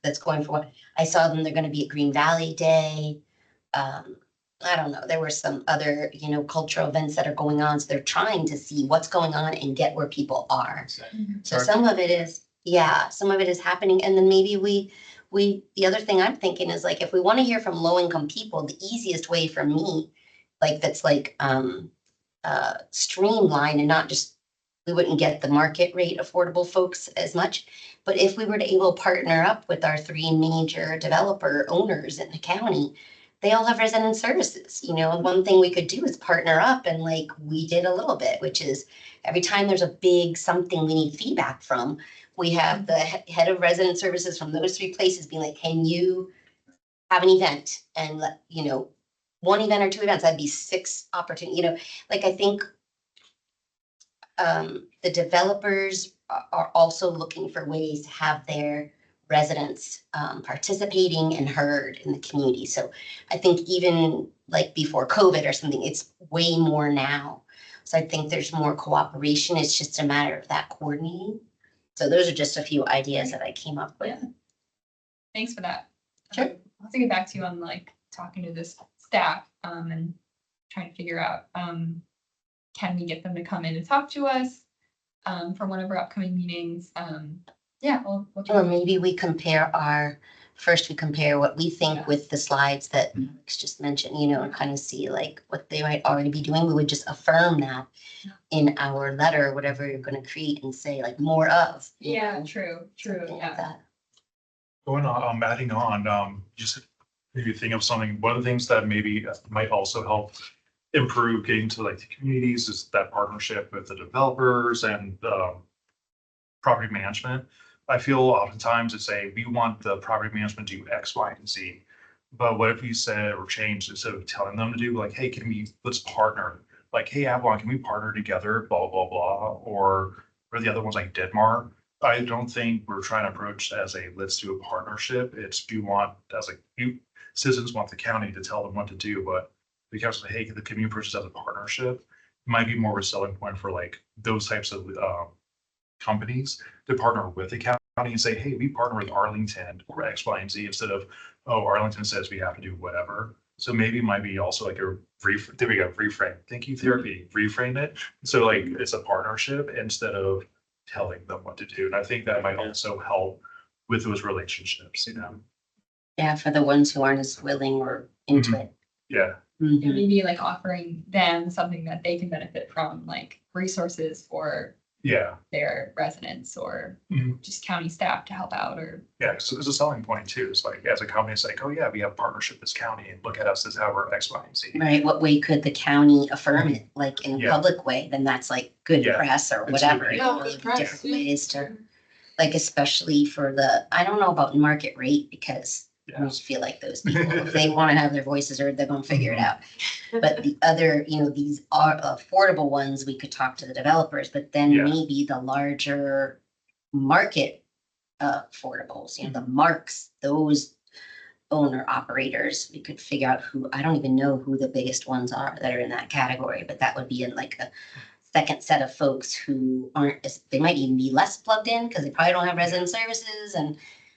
G: that's going for what I saw them. They're going to be at Green Valley Day. I don't know. There were some other, you know, cultural events that are going on. So they're trying to see what's going on and get where people are. So some of it is, yeah, some of it is happening. And then maybe the other thing I'm thinking is, like, if we want to hear from low income people, the easiest way for me, like, that's like, streamlined and not just, we wouldn't get the market rate affordable folks as much. But if we were to able to partner up with our 3 major developer owners in the county, they all have resident services, you know, and one thing we could do is partner up, and like we did a little bit, which is every time there's a big something we need feedback from, we have the head of resident services from those 3 places being like, can you have an event, and let, you know, 1 event or 2 events, that'd be 6 opportunity, you know, like I think the developers are also looking for ways to have their residents participating and heard in the community. So I think even like before COVID or something, it's way more now. So I think there's more cooperation. It's just a matter of that coordinating. So those are just a few ideas that I came up with.
A: Yeah. Thanks for that.
G: Sure.
A: I'll have to get back to you on like talking to this staff and trying to figure out, can we get them to come in and talk to us for one of our upcoming meetings? Yeah, we'll
G: Or maybe we compare we compare what we think
A: Yeah.
G: with the slides that Alex just mentioned, you know, and kind of see like what they might already be doing. We would just affirm that in our letter, whatever you're going to create, and say like more of. you
A: Yeah,
G: know,
A: true,
G: something like
A: yeah.
G: that.
H: Going on, adding on, just maybe think of something, one of the things that maybe might also help improve getting to like the communities is that partnership with the developers and property management. I feel oftentimes it's we want the property management to do X, Y, and Z. But what if we said or changed, instead of telling them to do, like, hey, let's partner. Like, hey, Avalon, can we partner together, blah, blah, blah, or the other ones like Denmark. I don't think we're trying to approach as let's do a partnership. It's, you want, as citizens want the county to tell them what to do, but the council say, hey, the community approaches as a partnership. It might be more of a selling point for like those types of companies to partner with the county and say, hey, we partner with Arlington or X, Y, and Z, instead of, oh, Arlington says we have to do whatever. So maybe it might be also like there we go, reframe. Thank you, therapy. Reframe it. So like it's a partnership instead of telling them what to do. And I think that might also help with those relationships, you know?
G: Yeah, for the ones who aren't as willing or into it.
H: Yeah.
G: Mhm.
A: And maybe like offering them something that they can benefit from, like resources for
H: Yeah.
A: their residents or
H: Mhm.
A: just county staff to help out or.
H: Yeah. So there's a selling point too. It's like, as a company, it's like, oh yeah, we have partnership with this county and look at us as how we're X, Y, and Z.
G: Right, what way could the county affirm it, like in a
H: Yeah.
G: public way, then that's like good
H: Yeah.
G: press or
H: It's
G: whatever.
H: good.
G: you know,
C: Yeah, good
G: like
C: press,
G: different
C: yeah.
G: ways to, like, especially for I don't know about market rate, because I
H: Yeah.
G: just feel like those people, if they want to have their voices heard, they're gonna figure it out. But the other, these are affordable ones, we could talk to the developers, but then
H: Yeah.
G: maybe the larger market affordables, the marks, those owner operators, we could figure out I don't even know who the biggest ones are that are in that category, but that would be in like a second set of folks who they might even be less plugged in because they probably don't have resident services. And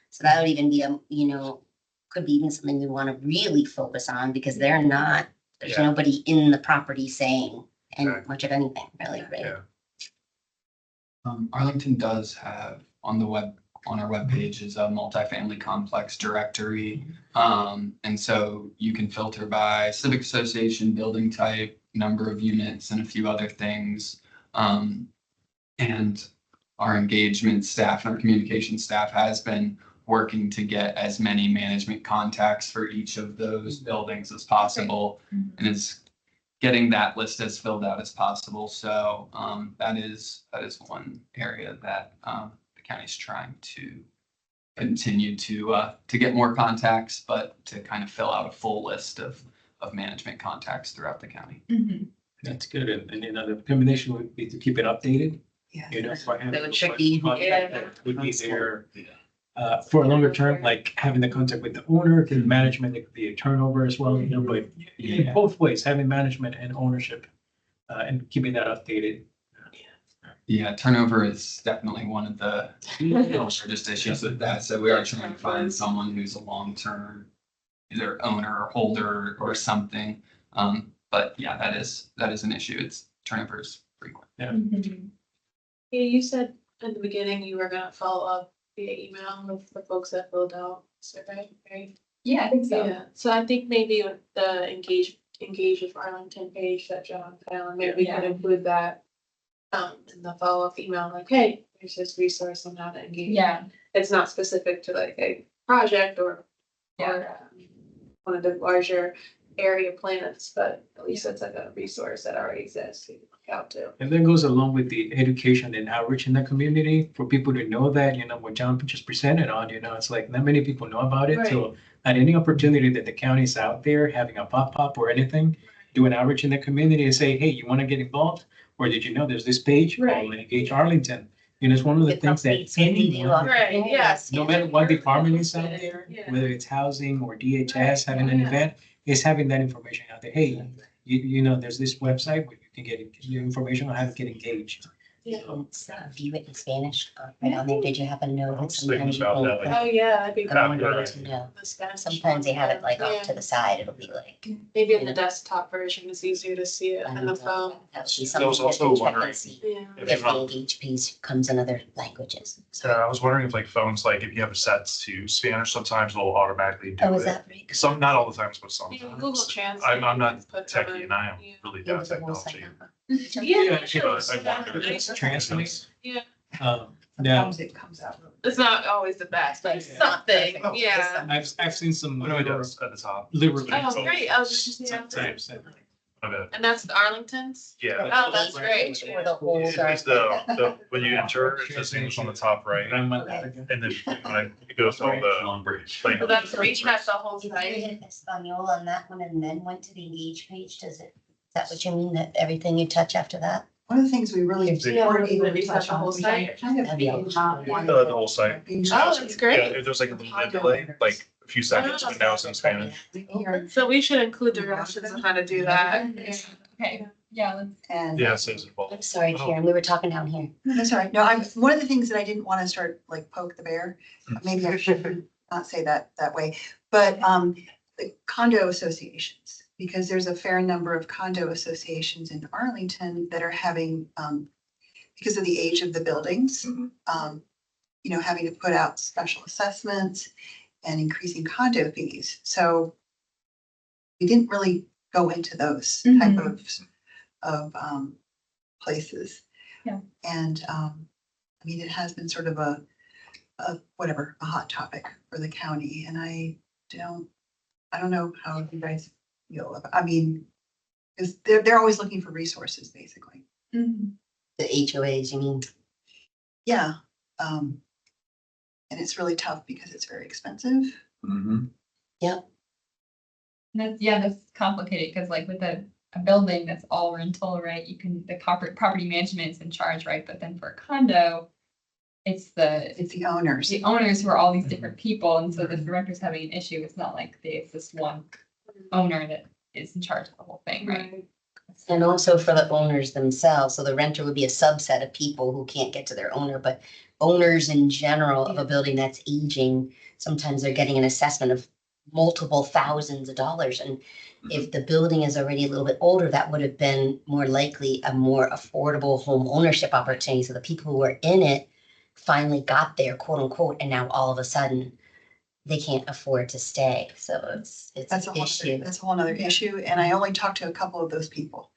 G: so that would even be a, could be even something you want to really focus on because there's
H: Yeah.
G: nobody in the property saying any
H: Exactly.
G: much of anything, really, right?
H: Yeah.
D: Arlington does have on our webpage is a multifamily complex directory. And so you can filter by civic association, building type, number of units, and a few other things. And our engagement staff and our communication staff has been working to get as many management contacts for each of those buildings as possible. And is getting that list as filled out as possible. So that is one area that the county's trying to continue to get more contacts, but to kind of fill out a full list of management contacts throughout the county.
A: Mhm.
E: That's good. And the recommendation would be to keep it updated,
B: Yeah.
E: you know. for having
G: That would
E: those
G: tricky,
E: contact
C: yeah.
E: that would be there for a longer term, like having the contact with the owner, the management, it could be a turnover as well, you know, but in both ways, having management and ownership and keeping that updated.
D: Yeah, turnover is definitely one of the largest issues with that. So we are trying to find someone who's a long-term either owner or holder or something. But yeah, that is an issue. It's turnover is frequent.
A: Mhm.
C: Yeah, you said in the beginning you were gonna follow up via email with the folks that filled out survey, right?
A: Yeah, I think so.
C: Yeah, so I think maybe with the engage with Arlington page that John found, maybe we could
A: Yeah.
C: include that in the follow-up email, like, hey, here's this resource on how to engage.
A: Yeah,
C: It's not specific to like a project or
A: yeah.
C: one of the larger area plans, but at least it's like a resource that already exists you can look out to.
E: And that goes along with the education and outreach in the community for people to know that, you know, what John just presented on, you know, it's like not many people know about it. So at any opportunity that the county's out there having a pop-up or anything, do an outreach in the community and say, hey, you want to get involved? Or did you know there's this page called
A: Right.
E: Engage Arlington? You know, it's one of the
G: Get
E: things that
G: updates when they do
E: anyone,
C: Right, yes.
E: no matter what department is out there,
C: Yeah.
E: whether it's housing or DHS having an
C: Yeah.
E: event, is having that information out there. Hey, you know, there's this website where you can get your information on how to get engaged.
G: It's view it in Spanish, right on there. Did you happen to know
H: I
G: that
H: was thinking
G: sometimes you
H: about
G: can,
H: that, like,
C: Oh, yeah, that'd be
G: I
C: good.
G: wanted you to know.
C: The Spanish
G: Sometimes they have it like off
C: Yeah.
G: to the side. It'll be like.
C: Maybe in the desktop version, it's easier to see it in the phone.
G: That would be
H: So I was
G: something that
H: also
G: to check
H: wondering-
G: and see
C: Yeah.
H: If
G: if
H: you want-
G: the Engage page comes in other languages.
H: So I was wondering if like phones, like if you have it set to Spanish, sometimes it'll automatically do
G: Oh, is
H: it.
G: that right?
H: Some, not all the times, but
C: Yeah, Google
H: sometimes.
C: Translate.
H: I'm not
C: Put
H: techie
C: them in.
H: and I am
C: Yeah.
H: really
G: Yeah,
H: bad
G: with the whole
H: technology.
G: second.
C: Yeah,
H: But I wondered if
C: it's-
E: Translate.
C: Yeah,
E: Now,
B: Sometimes it comes out.
C: it's not always the best, but it's
E: Yeah.
C: something,
B: Oh,
C: yeah.
E: I've seen some
H: What do I do at the top?
E: liberal.
C: Oh, great, I was just, yeah.
E: Sometimes.
H: My bad.
C: And that's the Arlington's?
H: Yeah.
C: Oh, that's great.
G: Or the whole.
H: It's when you enter, it says English on the top right, and then when it goes to all the.
F: Long bridge.
H: like,
C: So that's reach, that's the whole
G: If you
C: site.
G: hit Espanol on that one and then went to the Engage page, is that what you mean, that everything you touch after that?
B: One of the things we really
H: Yeah.
B: weren't able to
C: Maybe
B: touch
C: the
B: on.
C: whole
B: was
C: site.
B: kind of
G: That'd be a
B: being,
G: lot.
H: The whole site.
B: being-
C: Oh, that's great.
H: Yeah, there's like a little delay, like a few seconds, but now it's in Spanish.
B: Here,
C: So we should include directions on how to do that.
A: Okay, yeah, let's.
B: And.
H: Yeah, it says it.
G: I'm sorry, Karen, we were talking down here.
B: No, that's all right. No, one of the things that I didn't want to start like poke the bear, maybe I should not say that way, but the condo associations, because there's a fair number of condo associations in Arlington that are having, because of the age of the buildings, you know, having to put out special assessments and increasing condo fees. So we didn't really go into those type of places.
A: Yeah.
B: And, I mean, it has been sort of a hot topic for the county, and I don't know how you guys feel about, I mean, because they're always looking for resources, basically.
A: Mhm.
G: The HOAs, you mean?
B: Yeah, and it's really tough because it's very expensive.
F: Mhm.
A: That's complicated, because like with a building that's all rental, right, you can, the property management is in charge, right, but then for a condo, it's
B: It's the owners.
A: the owners who are all these different people, and so the director's having an issue, it's not like it's this one owner that is in charge of the whole thing, right?
G: And also for the owners themselves, so the renter would be a subset of people who can't get to their owner, but owners in general of a building that's aging, sometimes they're getting an assessment of multiple thousands of dollars. And if the building is already a little bit older, that would have been more likely a more affordable home ownership opportunity. So the people who were in it finally got there, quote unquote, and now all of a sudden they can't afford to stay. So it's
B: That's a
G: an
B: whole,
G: issue.
B: that's a whole nother issue, and I only talked to a couple of those people.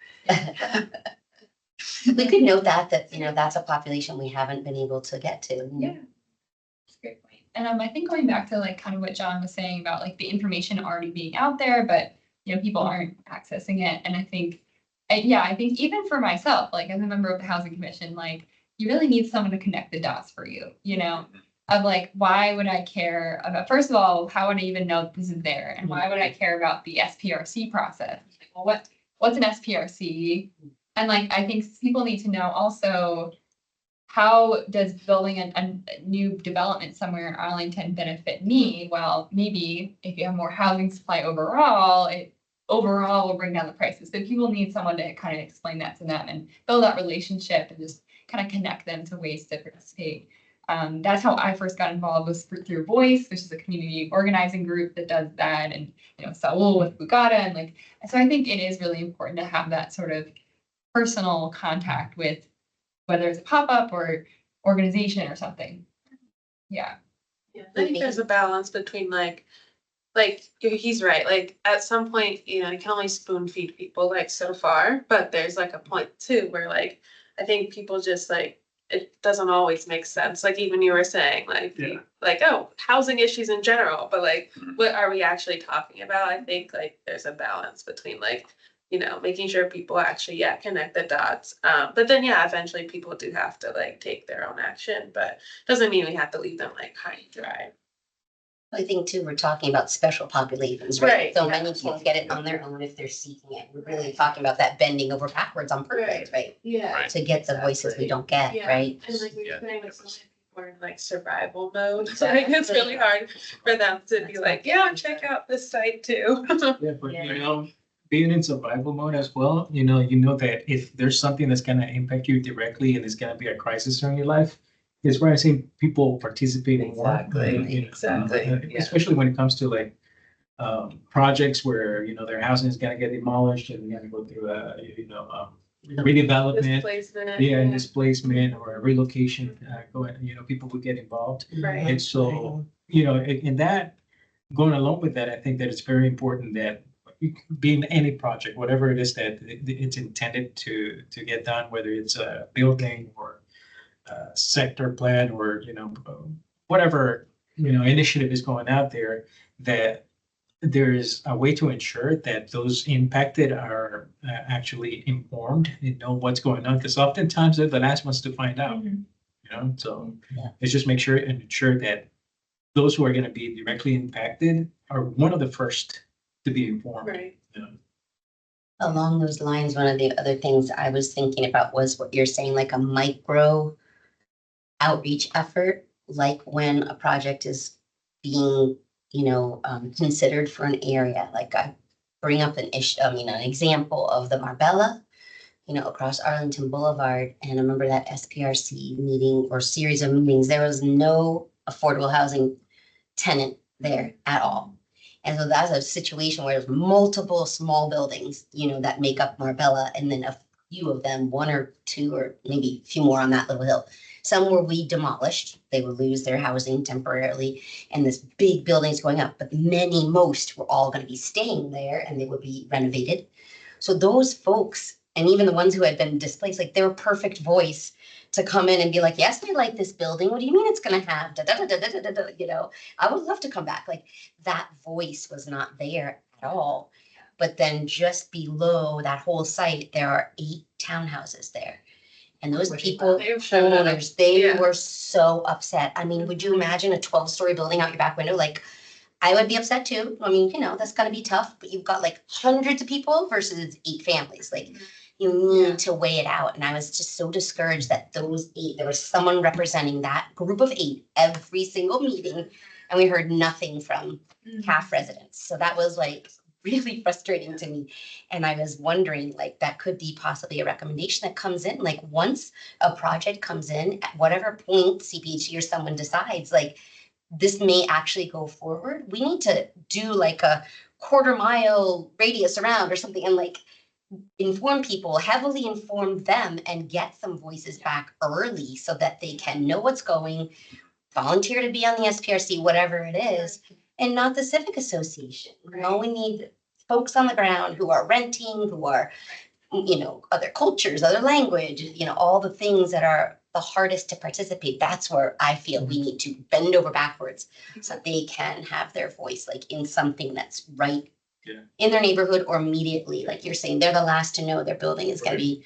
G: We could note that, you know, that's a population we haven't been able to get to.
A: Yeah. That's a great point. And I think going back to like kind of what John was saying about like the information already being out there, but you know, people aren't accessing it. And I think, I think even for myself, like as a member of the Housing Commission, like you really need someone to connect the dots for you, you know, of like, why would I care about, first of all, how would I even know this is there? And why would I care about the SPRC process? Like, well, what's an SPRC? And like, I think people need to know also, how does building a new development somewhere in Arlington benefit me? Well, maybe if you have more housing supply overall, it overall will bring down the prices. So people need someone to kind of explain that to them and build that relationship and just kind of connect them to ways to participate. That's how I first got involved, was through Voice, which is a community organizing group that does that, and you know, Saul with Bugata, and like, so I think it is really important to have that sort of personal contact with whether it's a pop-up or organization or something. Yeah.
C: Yeah, I think there's a balance between like he's right. Like at some point, you know, you can only spoon feed people like so far, but there's like a point too where like I think people just like it doesn't always make sense. Like even you were saying, like like oh, housing issues in general, but like what are we actually talking about? I think like there's a balance between like, you know, making sure people actually connect the dots. But then eventually people do have to like take their own action, but doesn't mean we have to leave them like high and dry.
G: I think too, we're talking about special populations, right?
C: Right,
G: So
C: yeah.
G: many can get it on their own if they're seeking it. We're really talking about that bending over backwards on purpose, right?
C: Yeah.
G: To get the voices we don't get,
C: Yeah.
G: right?
C: And like we
F: Yeah.
C: were saying, like so many people are in like survival mode. So I think it's really hard for them to be like, yeah, check out this site too.
E: Yeah, but you know, being in survival mode as well, you know that if there's something that's gonna impact you directly and it's gonna be a crisis during your life, it's where I see people participating more. Especially when it comes to like projects where, you know, their housing is gonna get demolished and they're gonna go through redevelopment.
C: Displacement.
E: And displacement or relocation, you know, people would get involved.
C: Right.
E: And so, you know, in that, going along with that, I think that it's very important that being any project, whatever it is that it's intended to get done, whether it's a building or a sector plan or, you know, whatever, you know, initiative is going out there, that there is a way to ensure that those impacted are actually informed and know what's going on, because oftentimes they're the last ones to find out, you know, so it's just make sure and ensure that those who are going to be directly impacted are one of the first to be informed.
C: Right.
E: You know?
G: Along those lines, one of the other things I was thinking about was what you're saying, like a micro outreach effort, like when a project is being, you know, considered for an area. Like I bring up an example of the Marbella, you know, across Arlington Boulevard. And I remember that SPRC meeting or series of meetings, there was no affordable housing tenant there at all. And so that's a situation where there's multiple small buildings, you know, that make up Marbella, and then a few of them, one or two, or maybe a few more on that little hill. Some were demolished. They would lose their housing temporarily, and this big building's going up, but most were all going to be staying there and they would be renovated. So those folks, and even the ones who had been displaced, like their perfect voice to come in and be like, yes, we like this building. What do you mean it's going to have you know, I would love to come back. Like that voice was not there at all. But then just below that whole site, there are 8 townhouses there. And those people, homeowners, they were so upset. I mean, would you imagine a 12-story building out your back window? Like, I would be upset too. I mean, you know, that's gonna be tough, but you've got like hundreds of people versus 8 families. Like, you need to weigh it out. And I was just so discouraged that those 8, there was someone representing that group of 8 every single meeting, and we heard nothing from half residents. So that was like really frustrating to me. And I was wondering, like, that could be possibly a recommendation that comes in, like once a project comes in, at whatever point CPHC or someone decides, like, this may actually go forward, we need to do like a 1/4 mile radius around or something and like inform people, heavily inform them and get some voices back early so that they can know what's going, volunteer to be on the SPRC, whatever it is, and not the civic association. You know, we need folks on the ground who are renting, who are, you know, other cultures, other language, you know, all the things that are the hardest to participate. That's where I feel we need to bend over backwards so that they can have their voice like in something that's right in their neighborhood or immediately, like you're saying, they're the last to know their building is gonna be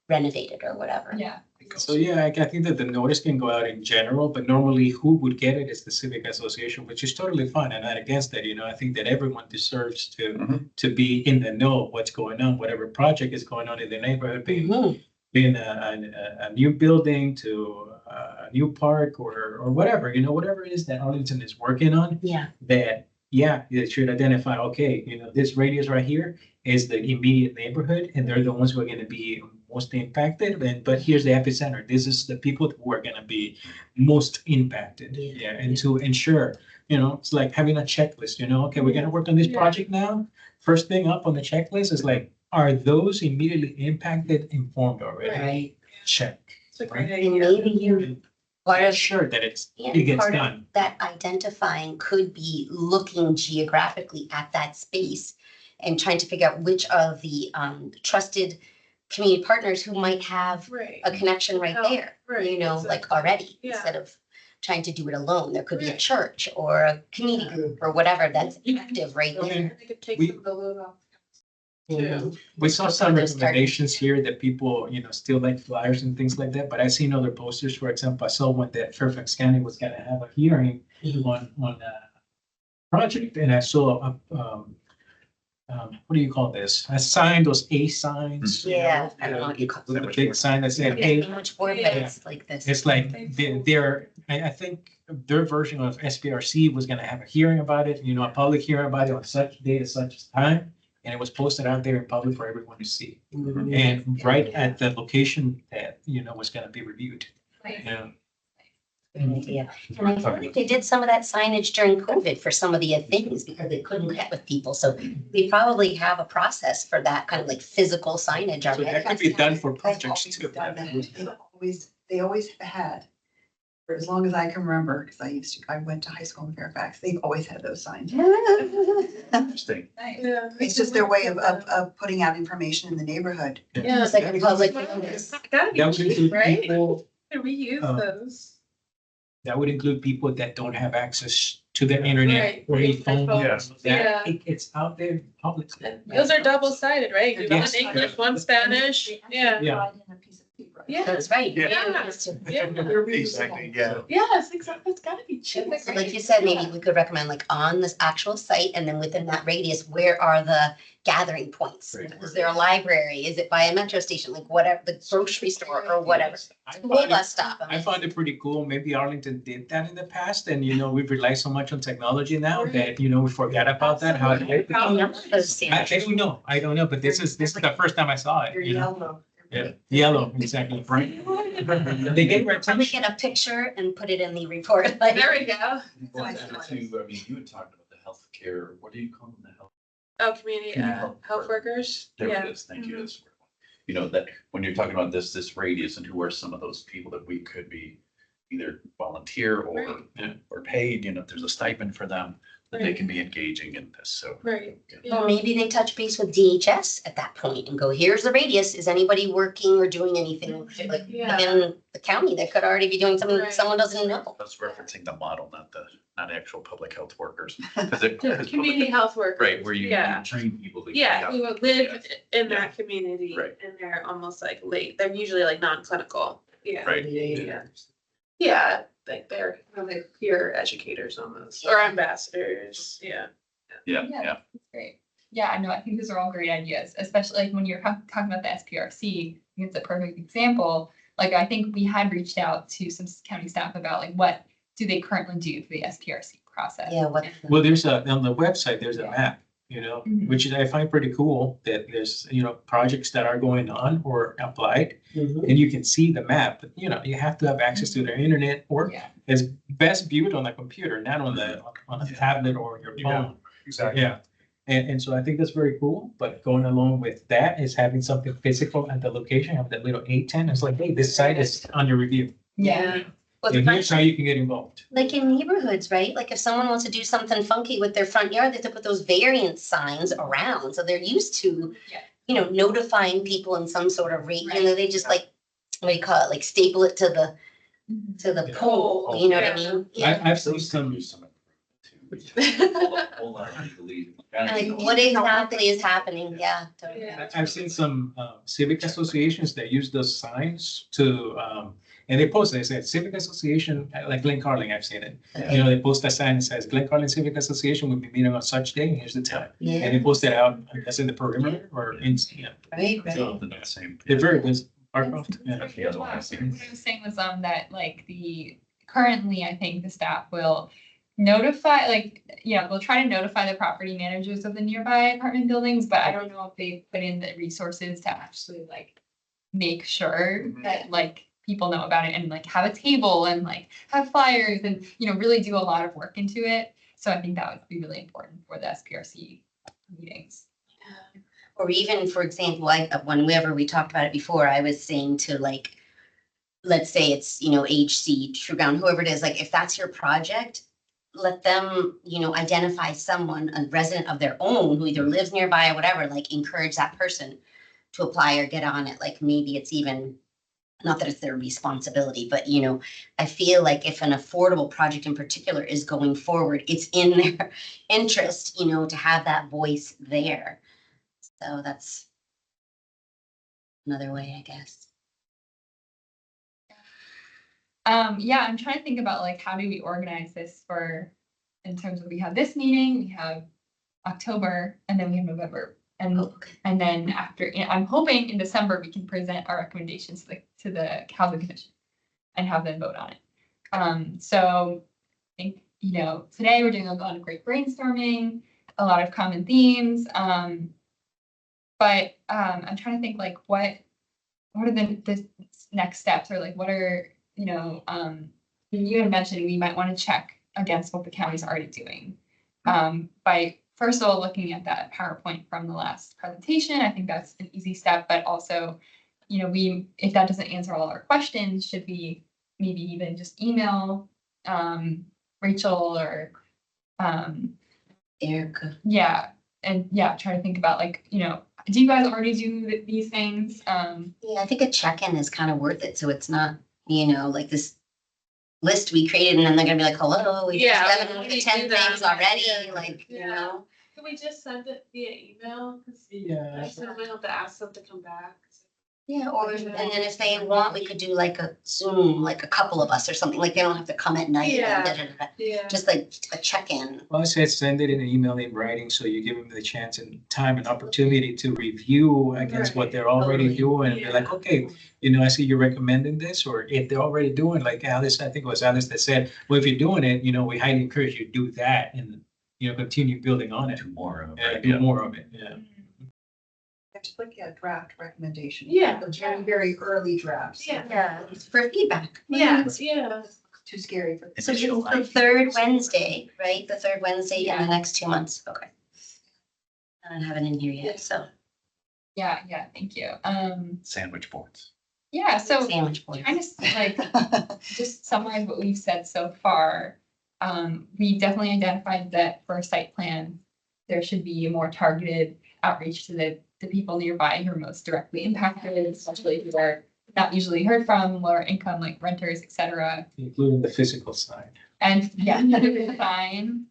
G: renovated or whatever.
A: Yeah.
E: So, yeah, I think that the notice can go out in general, but normally who would get it is the civic association, which is totally fine. I'm not against that, you know, I think that everyone deserves to be in the know of what's going on, whatever project is going on in their neighborhood, being a new building to a new park or whatever, you know, whatever it is that Arlington is working on.
G: Yeah.
E: That, yeah, it should identify, okay, you know, this radius right here is the immediate neighborhood and they're the ones who are gonna be most impacted, but here's the epicenter. This is the people who are gonna be most impacted. Yeah, and to ensure, you know, it's like having a checklist, you know, okay, we're gonna work on this project now. First thing up on the checklist is like, are those immediately impacted informed already?
G: Right.
E: Check.
C: It's a great
E: Right.
G: And
C: idea.
G: maybe you, part of
E: Sure that it
G: and
E: gets
G: part of
E: done.
G: that identifying could be looking geographically at that space and trying to figure out which of the trusted community partners who might have
C: Right.
G: a connection right
C: Oh,
G: there,
C: right,
G: you know, like
C: exactly.
G: already,
C: Yeah.
G: instead of trying to do it alone. There could be a
C: Right.
G: church or a community group or whatever that's active right
E: I mean,
G: there.
C: They could take
E: We-
C: some of the load off.
G: Mhm.
E: We saw
G: Just
E: some
G: for those
E: recommendations here that people, you know, still like flyers and things like that, but I've seen other posters. For example, I saw one that Fairfax County was gonna have a hearing
G: Mhm.
E: on a project, and I saw what do you call this? A sign, those A signs. you know,
G: Yeah, I don't know what you call
E: With a big sign that said, hey,
G: it. Much more, but it's like this.
E: it's like I think their version of SPRC was gonna have a hearing about it, you know, a public hearing about it on such date at such time. And it was posted out there in public for everyone to see.
G: Mhm.
E: And right at the location that, you know, was gonna be reviewed. Yeah.
G: Great idea. And I feel like they did some of that signage during COVID for some of the things because they couldn't get with people. So they probably have a process for that kind of like physical signage
E: So
G: already.
E: that could be done for
B: They've
E: projects
B: always
E: too.
B: done that. They always have had, for as long as I can remember, because I went to high school in Fairfax, they've always had those signs.
F: Interesting.
A: Nice.
C: Yeah.
B: It's just their way of putting out information in the neighborhood.
C: Yeah.
G: It's like a public notice.
C: Gotta
E: That would
C: be cheap,
E: include
C: right?
E: people,
C: To reuse
E: uh,
C: those.
E: that would include people that don't have access to the internet
C: Right.
E: or a
C: Right.
E: phone.
H: Yes.
E: That,
C: Yeah.
E: it's out there publicly.
C: And those are double-sided, right? You
E: Yes.
C: one English, one Spanish. Yeah.
E: Yeah.
C: Yeah.
G: That's right.
H: Yeah.
C: Yeah.
H: Exactly, yeah.
C: Yes, exactly. It's gotta be cheap.
G: So like you said, maybe we could recommend like on this actual site and then within that radius, where are the gathering points?
E: Right.
G: Is there a library? Is it by a metro station? Like whatever, the grocery store or whatever.
E: I
G: School
E: found it-
G: bus stop.
E: I found it pretty cool. Maybe Arlington did that in the past and, you know, we've relied so much on technology now that, you know, we forgot about that. How I don't know, but this is the first time I saw it, you know? Yeah, yellow, exactly, right? They get red
G: Probably
E: t-shirt.
G: get a picture and put it in the report. Like,
C: There we go.
F: Well, and too, I mean, you had talked about the healthcare, what do you call them, the health?
C: Oh, community,
F: Community health
C: health workers.
F: There
C: Yeah.
F: it is, thank you. That's the word. You know, that when you're talking about this radius and who are some of those people that we could be either volunteer or,
C: Right.
F: or paid, you know, if there's a stipend for them, that they
C: Right.
F: can be engaging in this, so.
C: Right.
G: Well, maybe they touch base with DHS at that point and go, here's the radius. Is anybody working or doing anything? Like
C: Yeah.
G: in the county, they could already be doing something that
C: Right.
G: someone doesn't know.
F: I was referencing the model, not actual public health workers. 'Cause it- 'cause
C: Community health workers.
F: Right, where you
C: Yeah.
F: train people to.
C: Yeah, who live in
F: Yeah.
C: that community
F: Right.
C: and they're almost like late, they're usually like non-clinical. Yeah.
F: Right.
C: Yeah. Yeah, like they're kind of like peer educators almost, or ambassadors, yeah.
F: Yeah,
A: Yeah.
F: yeah.
A: That's great. Yeah, I know, I think those are all great ideas, especially like when you're talking about the SPRC, I think it's a perfect example. Like, I think we had reached out to some county staff about like, what do they currently do for the SPRC process?
G: Yeah, what?
E: Well, there's on the website, there's a
A: Yeah.
E: map.
A: Mhm.
E: which is, I find pretty cool that there's, projects that are going on or applied, and you can see the map, but you have to have access to the internet or
A: Yeah.
E: it's best viewed on the computer, not on a tablet or your phone.
H: Exactly.
E: Yeah. And so I think that's very cool, but going along with that is having something physical at the location, have that little A10, it's like, hey, this site is under review.
A: Yeah.
G: Well,
E: And
G: the
E: here's how you can get involved.
G: like in neighborhoods, right? Like if someone wants to do something funky with their front yard, they have to put those variance signs around. So they're used to,
A: Yeah.
G: notifying people in some sort of rate,
A: Right.
G: they just like, what do you call it? Like staple it to the
E: Yeah.
G: pole, you know what I
C: Yeah.
G: mean? Yeah.
E: I've seen some,
G: Like what exactly is happening? Yeah. totally.
C: Yeah.
E: I've seen some civic associations that use those signs to, and they post, they said civic association, like Glen Carling, I've seen it. They post a sign that says Glen Carling Civic Association will be meeting on such day, and here's the time. And
G: Yeah,
E: they post it out, I guess in the perimeter or in,
G: right, right.
F: So the same.
E: they're very good. Arcroft, yeah.
F: The other one I
A: What
F: see.
A: I was saying was that like currently I think the staff will notify we'll try to notify the property managers of the nearby apartment buildings, but I don't know if they put in the resources to actually like make sure that like people know about it and like have a table and like have flyers and really do a lot of work into it. So I think that would be really important for the SPRC meetings.
G: Or even, for example, whenever we talked about it before, I was saying to like, let's say it's, HC, True Ground, whoever it is, like, if that's your project, let them, identify someone, a resident of their own who either lives nearby or whatever, like encourage that person to apply or get on it. Like maybe it's even, not that it's their responsibility, but I feel like if an affordable project in particular is going forward, it's in their interest, to have that voice there. So that's another way, I guess.
A: Yeah, I'm trying to think about like how do we organize this in terms of we have this meeting, we have October, and then we have November. And then after, I'm hoping in December we can present our recommendations to the Housing Commission and have them vote on it. So I think, today we're doing a lot of great brainstorming, a lot of common themes. But I'm trying to think like what are the next steps, or like what are, you had mentioned we might want to check against what the county's already doing. By first of all, looking at that PowerPoint from the last presentation, I think that's an easy step, but also, if that doesn't answer all our questions, should we maybe even just email Rachel or
G: Erica.
A: Try to think about like, do you guys already do these things?
G: Yeah, I think a check-in is kind of worth it. So it's not, like this list we created and then they're gonna be like, hello, we
C: Yeah,
G: did 7
C: we
G: to
C: do
G: 10
C: that.
G: things already,
C: Yeah.
G: like,
C: Yeah. Can we just send it via email? 'Cause
E: Yeah.
C: I still might have to ask them to come back.
G: Yeah, and then if they want, we could do like a Zoom, like a couple of us or something, like they don't have to come at night.
C: Yeah.
G: And
C: Yeah.
G: just like a check-in.
E: Well, I said send it in an email in writing, so you give them the chance and time and opportunity to review against what they're already
G: Totally.
E: doing. And be like, okay, I see you're recommending this, or if they're already doing, like Alice, I think it was Alice that said, well, if you're doing it, we highly encourage you to do that and, continue building on it.
F: Do more of
E: Yeah,
F: it.
E: do more of it, yeah.
B: have to look at draft recommendations.
C: Yeah.
B: The very, very early drafts.
C: Yeah.
G: Yeah, it's for feedback.
C: Yeah, yeah.
B: Too scary for.
G: So it's
F: Initial
G: the third Wednesday, right? The third Wednesday in the next 2 months. Okay. I don't have it in here yet, so
A: Yeah, thank you.
F: Sandwich boards.
A: So
G: sandwich board.
A: trying to like just summarize what we've said so far. We definitely identified that for a site plan, there should be a more targeted outreach to the people nearby who are most directly impacted, especially who are not usually heard from, lower income, like renters, et cetera.
E: Including the physical side.
A: And that's fine.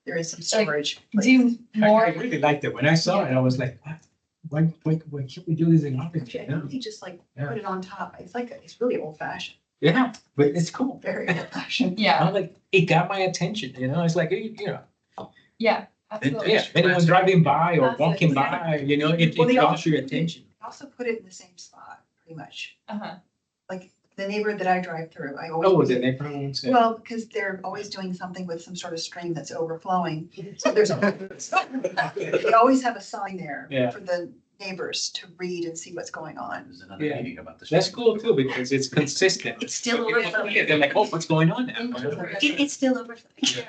B: There is some storage.
A: Do
E: I
A: more.
E: really liked it. When I saw it, I was like, what? Why can't we do this in Arlington?
B: You just like
E: Yeah.
B: put it on top. It's really old fashioned,
E: Yeah, but it's cool.
B: very old fashioned.
A: Yeah,
E: I'm like, it got my attention, it's like,
A: absolutely.
E: yeah, anyone driving by or
C: That's it.
E: walking by, it
B: Well, they
E: draws
B: also
E: your
B: put it-
E: attention.
B: Also put it in the same spot, pretty much.
A: Uh-huh.
B: Like the neighborhood that I drive through, I
E: Oh,
B: always.
E: the neighborhood ones. Yeah.
B: Well, because they're always doing something with some sort of stream that's overflowing. So there's, they always have a sign there
E: Yeah.
B: for the neighbors to read and see what's going on.
F: There's another
E: Yeah.
F: meeting about this.
E: That's cool too, because it's consistent.
G: It's still
E: So people look at it, they're like, oh, what's going on now?
G: It's still overflowing.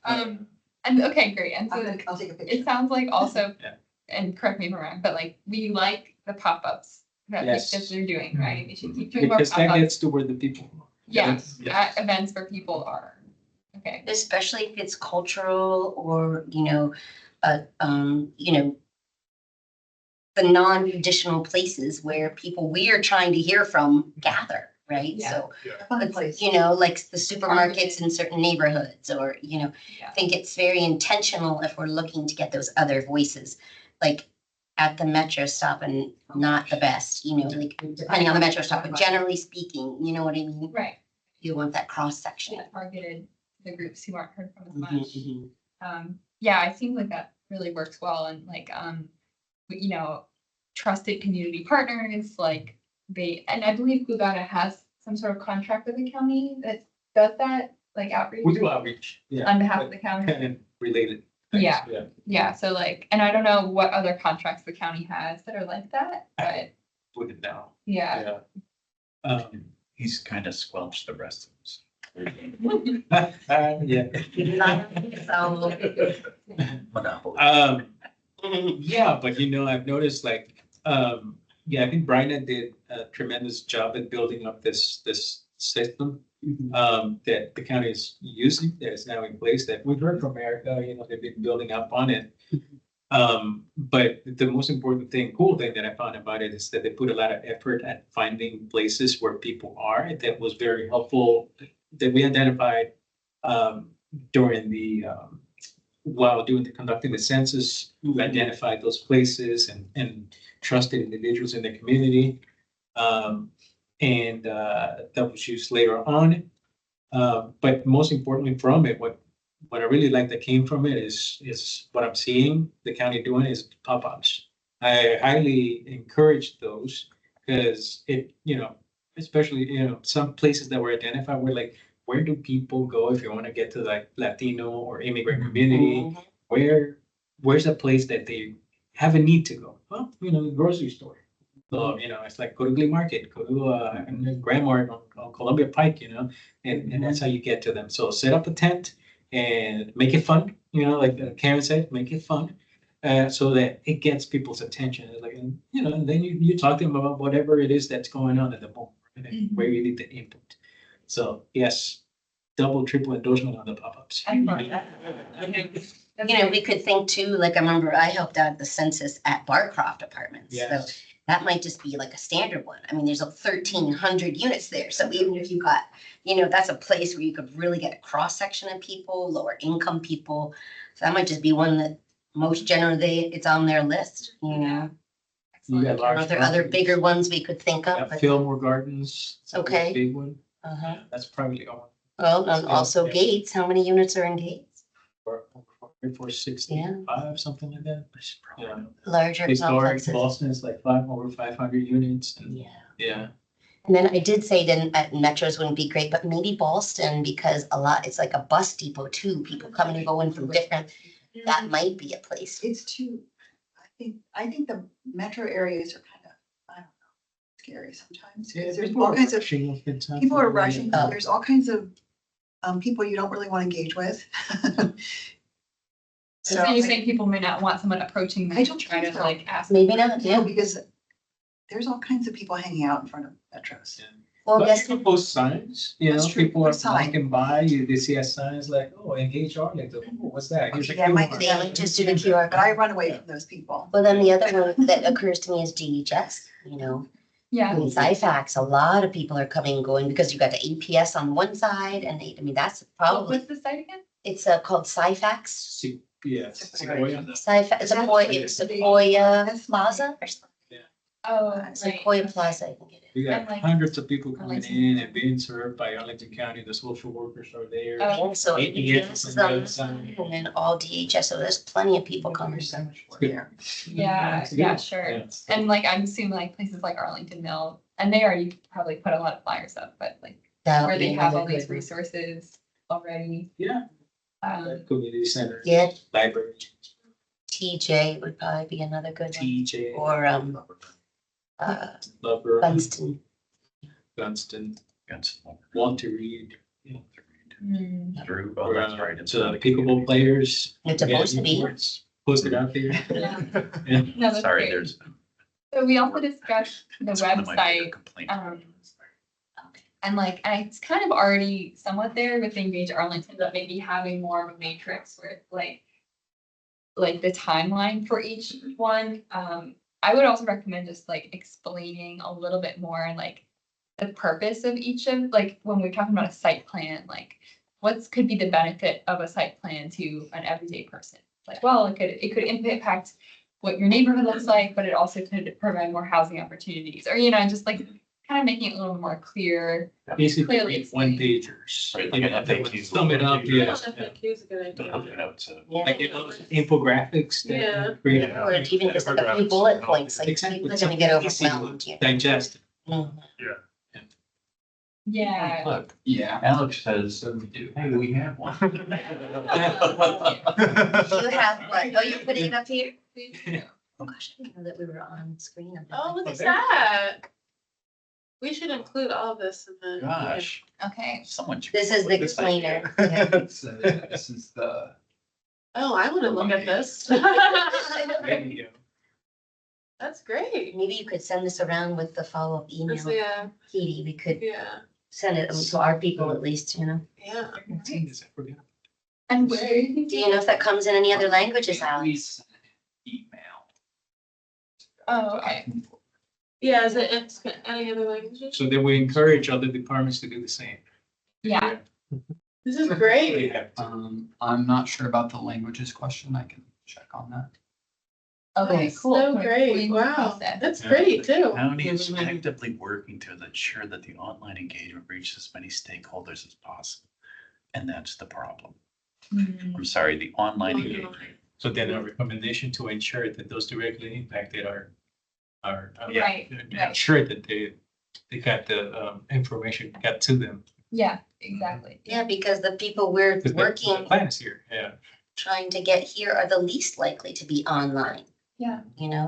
A: And okay, great. And so
B: I'll take a
A: it
B: picture.
A: sounds like also,
E: Yeah.
A: and correct me if I'm wrong, but like we like the pop-ups that
E: Yes.
A: that they're doing, right? They should keep doing more
E: Because that
A: pop-ups.
E: gets to where the people.
A: Yes,
E: Yes.
A: at events where people are. Okay.
G: Especially if it's cultural or, the non-traditional places where people we are trying to hear from gather, right?
A: Yeah.
G: So,
B: Fun place.
G: like the supermarkets in certain neighborhoods or,
A: Yeah.
G: I think it's very intentional if we're looking to get those other voices. Like at the metro stop and not the best, like depending on the metro stop, but generally speaking, you know what I mean?
A: Right.
G: You want that cross section.
A: Yeah, targeted the groups who aren't heard from as
G: Mhm,
A: much.
G: mhm.
A: Yeah, it seems like that really works well and like, trusted community partners, like and I believe Gugata has some sort of contract with the county that does that, like outreach.
E: We do outreach, yeah.
A: On behalf of the county.
E: Kind of related. things,
A: Yeah. Yeah, so like, and I don't know what other contracts the county has that are like that, but
E: Wouldn't know.
A: yeah.
E: Yeah.
F: He's kind of squelched the rest of us.
E: Yeah.
F: Monopoly.
E: Yeah, but I've noticed like, I think Bryna did a tremendous job at building up this system. That the county is using, that is now in place, that we've heard from America, they've been building up on it. But the most important cool thing that I found about it is that they put a lot of effort at finding places where people are. That was very helpful, that we identified during while conducting the census. We identified those places and trusted individuals in the community. And that was used later on. But most importantly from it, what I really like that came from it is what I'm seeing the county doing is pop-ups. I highly encourage those because especially, some places that were identified were like, where do people go if you want to get to like Latino or immigrant community? Where's a place that they have a need to go? Well, the grocery store. So, it's like go to Glee Market, go to Grand Mart on Columbia Pike, and that's how you get to them. So set up a tent and make it fun, like Karen said, make it fun. So that it gets people's attention. Like, and then you talk to them about whatever it is that's going on at the moment, right? Where you need the input. So yes, double, triple endorsement on the pop-ups.
G: We could think too, like I remember I helped out at the census at Barcroft Apartments. So
E: Yes.
G: that might just be like a standard one. I mean, there's 1,300 units there. So even if you got, that's a place where you could really get a cross section of people, lower income people. So that might just be one that most generally it's on their list,
E: You got
A: Excellent.
G: Or
E: large
G: are there other
E: properties.
G: bigger ones we could think of?
E: Yeah, Fillmore Gardens. is a
G: Okay.
E: Big one.
G: Uh-huh.
E: That's privately owned.
G: Well, and also
E: Yeah.
G: Gates, how many units are in Gates?
E: For 65, something like that. Yeah.
G: Larger
E: Historic
G: complexes.
E: Boston is like over 500 units. And yeah.
G: And then I did say then at metros wouldn't be great, but maybe Boston, because it's like a bus depot too, people coming and going from different, that might be a place.
B: It's too, I think the metro areas are kind of, I don't know, scary sometimes.
E: Yeah,
B: Because there's
E: people
B: all
E: are
B: kinds of,
E: rushing off in town.
B: people are rushing,
G: Oh.
B: there's all kinds of people you don't really want to engage with.
A: So you're saying people may not want someone approaching them
B: I
A: to
B: don't
A: try
B: think
A: to
B: so.
A: like ask.
G: Maybe not,
B: No,
G: yeah.
B: because there's all kinds of people hanging out in front of metros.
G: Well,
E: But
G: guess
E: people post signs,
B: That's true,
E: people are
B: post sign.
E: walking by, they see a signs like, oh, engage Arlington, oh, what's that? Here's a
B: Okay, yeah,
E: QR.
B: my-
G: they might just do the QR.
B: But I run away from those people.
G: Well, then the other one that occurs to me is DHS,
A: Yeah.
G: in Syfax, a lot of people are coming and going because you got the APS on one side and that's probably,
A: What's the site again?
G: it's called Syfax.
E: Yeah.
F: Sequoia.
G: Syfax, Sequoia Plaza or something.
A: Oh, right.
G: Sequoia Plaza, I think it is.
E: We
A: And
E: got
A: like-
E: hundreds of people coming
A: Arlington.
E: in and being served by Arlington County, the social workers are there.
A: Oh.
G: And so
E: APS
G: APS
E: is
G: is
E: on the
G: on
E: other
G: this
E: side.
G: side, and then all DHS, so there's plenty of people coming.
B: There.
A: Yeah,
E: It's
A: yeah,
E: good.
A: sure.
E: Yeah.
A: And like, I'm assuming like places like Arlington Mill And they already probably put a lot of flyers up, but like
G: That would
A: where
G: be
A: they have
G: another
A: all these
G: good one.
A: resources already.
E: Yeah.
A: Um,
E: Community center.
G: Yeah,
E: Library,
G: TJ would probably be another good one.
E: TJ,
G: Or,
E: Lover,
G: Funston.
E: Gunston,
F: Against
E: Walter Reed.
F: Drew, oh,
E: Or,
F: that's right. it's
E: so
F: on
E: the
F: the
E: pickleball players.
G: It's supposed to be.
E: Posted out there.
A: Yeah.
E: Yeah.
A: No, that's
F: Sorry,
A: great.
F: there's.
A: So we also discussed the
F: it's one of my favorite
A: website,
F: complaints.
A: and it's kind of already somewhat there with Engage Arlington, but maybe having more of a matrix where it's like the timeline for each one. I would also recommend just like explaining a little bit more and like the purpose of each of, like, when we're talking about a site plan, like what's could be the benefit of a site plan to an everyday person? Like, well, it could impact what your neighborhood looks like, but it also could provide more housing opportunities, or, just like kind of making it a little more clear.
E: Basically,
A: Clearly
E: one pagers.
F: Right, like an FAQ.
E: Sum it up,
C: Yeah,
E: yeah.
C: FAQ is a good idea.
F: You know, it's a-
E: Like those infographics. that
C: Yeah.
E: create-
H: Yeah.
G: Or even just like a few bullet points, like
E: Exactly.
G: people are gonna get
E: Easy to
G: overwhelmed. You
E: Digest.
G: know.
A: Yeah.
F: Look,
D: Yeah.
F: Alex says,
D: So we do.
F: hey, we have one.
G: Do you have what? Oh, you're putting it up here? Oh gosh, I didn't know that we were on screen.
C: Oh, look at that. We should include all of this in the.
F: Gosh,
A: Okay.
F: someone. should
G: This is
F: put
G: the
F: this
G: explainer.
F: idea.
G: Yeah.
D: So yeah, this is the,
C: Oh, I wanna look at this.
E: There you go.
C: That's great.
G: Maybe you could send this around with the follow-up email.
C: Yeah,
G: Katie, we could
C: yeah,
G: send it to our people at least,
C: yeah.
E: I've seen this, I forgot.
A: And where do you think?
G: Do you know if that comes in any other languages,
D: we
G: Alex?
D: sent an email.
A: Oh, okay.
C: Yeah, is it, it's any other languages?
E: So then we encourage other departments to do the same.
A: Yeah.
C: This is
E: They
C: great.
E: have to.
D: I'm not sure about the languages question. I can check on that.
A: Okay,
C: That's
A: cool.
C: So
A: Like,
C: great,
A: clean
C: wow,
A: process.
C: that's great too.
F: County is actively working to ensure that the online engagement reaches as many stakeholders as possible. And that's the problem. I'm sorry, the online engagement.
E: So then a recommendation to ensure that those directly impacted are
A: Right, right.
E: ensure that they got the information got to them.
A: Yeah, exactly.
G: Yeah, because the people we're
E: 'Cause the
G: working,
E: plan is here, yeah.
G: trying to get here are the least likely to be online.
A: Yeah.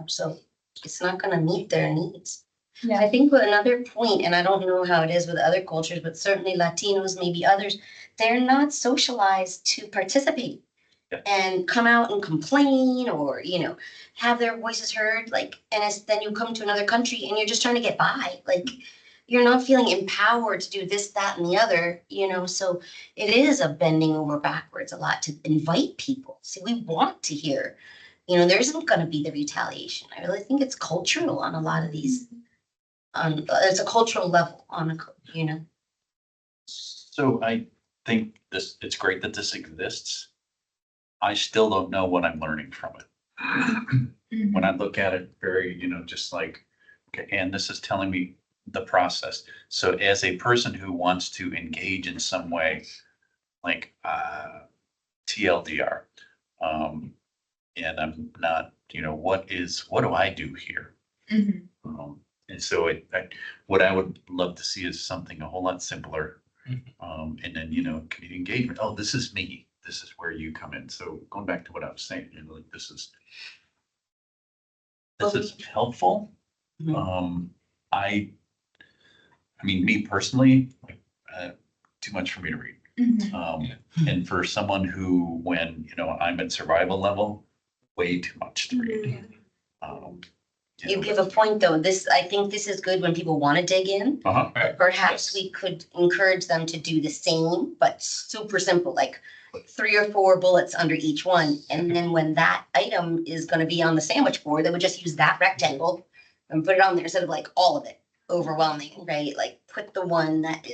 G: So it's not gonna meet their needs.
A: Yeah.
G: I think with another point, and I don't know how it is with other cultures, but certainly Latinos, maybe others, they're not socialized to participate.
F: Yeah.
G: And come out and complain or, have their voices heard, then you come to another country and you're just trying to get by, you're not feeling empowered to do this, that, and the other, so it is a bending over backwards a lot to invite people. See, we want to hear, there isn't gonna be the retaliation. I really think it's cultural on a lot of these. It's a cultural level
F: So I think it's great that this exists. I still don't know what I'm learning from it. When I look at it very, just like, okay, and this is telling me the process. So as a person who wants to engage in some way, like TLDR, and I'm not, what do I do here?
A: Mhm.
F: And so what I would love to see is something a whole lot simpler. And then, community engagement. Oh, this is me. This is where you come in. So going back to what I was saying, this is helpful.
G: Mhm.
F: I mean, me personally, too much for me to read.
A: Mhm.
F: And for someone who, when, I'm at survival level, way too much to read.
G: You give a point though, I think this is good when people want to dig in.
F: Uh-huh.
G: Perhaps we could encourage them to do the same, but super simple, like 3 or 4 bullets under each one. And then when that item is gonna be on the sandwich board, they would just use that rectangle and put it on there instead of like all of it, overwhelming, right? Like put the one that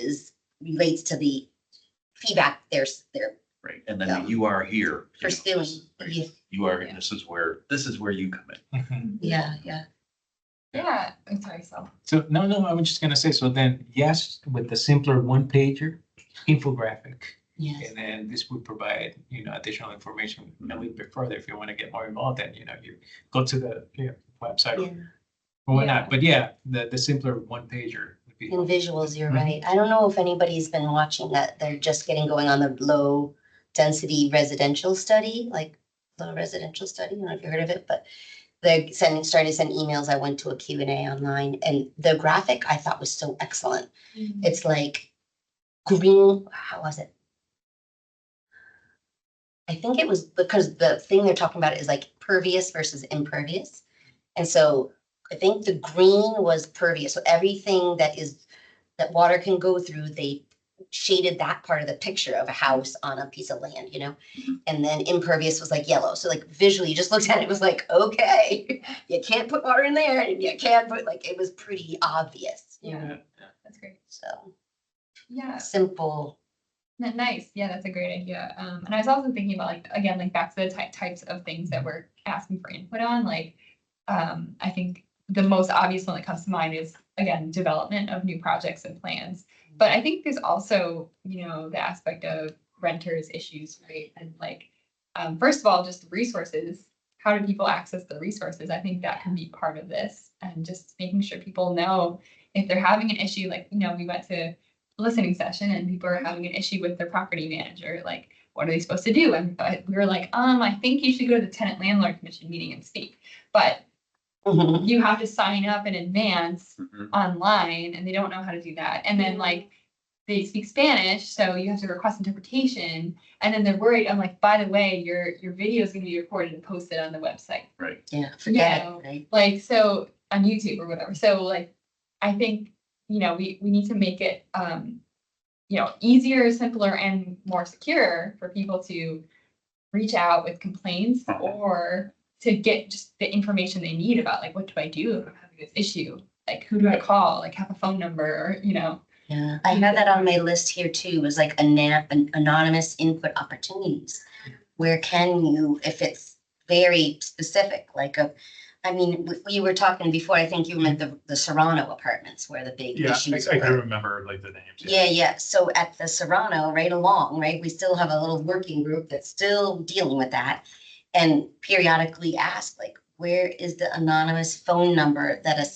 G: relates to the feedback they're
F: Right. And then you are here.
G: pursuing.
F: Right.
G: Yeah,
F: You are,
A: Yeah.
F: this is where you come in.
G: yeah.
A: Yeah, I'm sorry, so.
E: So, no, I was just gonna say, so then, yes, with the simpler one pager, infographic.
G: Yes.
E: And then this would provide, additional information a little bit further if you want to get more involved, then, you go to the website.
G: Yeah.
E: or
A: Yeah.
E: whatnot, but yeah, the simpler one pager would be.
G: In visuals, you're
E: Mhm.
G: right. I don't know if anybody's been watching that. They're just getting going on the low density residential study, like low residential study. I don't know if you heard of it, but they're starting to send emails. I went to a Q&A online and the graphic I thought was so excellent. It's like green, how was it? I think it was because the thing they're talking about is like pervious versus impervious. And so I think the green was pervious. So everything that water can go through, they shaded that part of the picture of a house on a piece of land, you know? And then impervious was like yellow. So like visually, you just looked at it, it was like, okay, you can't put water in there and you can't put, like, it was pretty obvious, you know?
A: That's great.
G: So
A: Yeah.
G: simple.
A: Nice. Yeah, that's a great idea. And I was also thinking about like, again, like back to the types of things that we're asking for input on. Like, I think the most obvious one that comes to mind is, again, development of new projects and plans. But I think there's also, you know, the aspect of renters issues, right? And like, first of all, just resources. How do people access the resources? I think that can be part of this, and just making sure people know if they're having an issue. Like, you know, we went to listening session and people are having an issue with their property manager, like what are they supposed to do? And we were like, I think you should go to the tenant landlord commission meeting and speak, but
G: Mhm.
A: you have to sign up in advance
F: Mhm.
A: online and they don't know how to do that. And then like they speak Spanish, so you have to request interpretation, and then they're worried. I'm like, by the way, your video is going to be recorded and posted on the website,
F: Right.
G: Yeah, forget
A: Yeah.
G: it, right?
A: like, so on YouTube or whatever. So like, I think, you know, we need to make it, you know, easier, simpler, and more secure for people to reach out with complaints or to get just the information they need about like, what do I do if I'm having this issue? Like, who do I call? Like, have a phone number, or, you know.
G: Yeah, I had that on my list here too, was like an anonymous input opportunities. Where can you, if it's very specific, like I mean, we were talking before, I think you meant the Serrano apartments where the big
H: Yeah,
G: issues
H: I can
G: were.
H: remember like the names.
G: Yeah. So at the Serrano, right along, right, we still have a little working group that's still dealing with that. And periodically ask, like, where is the anonymous phone number that a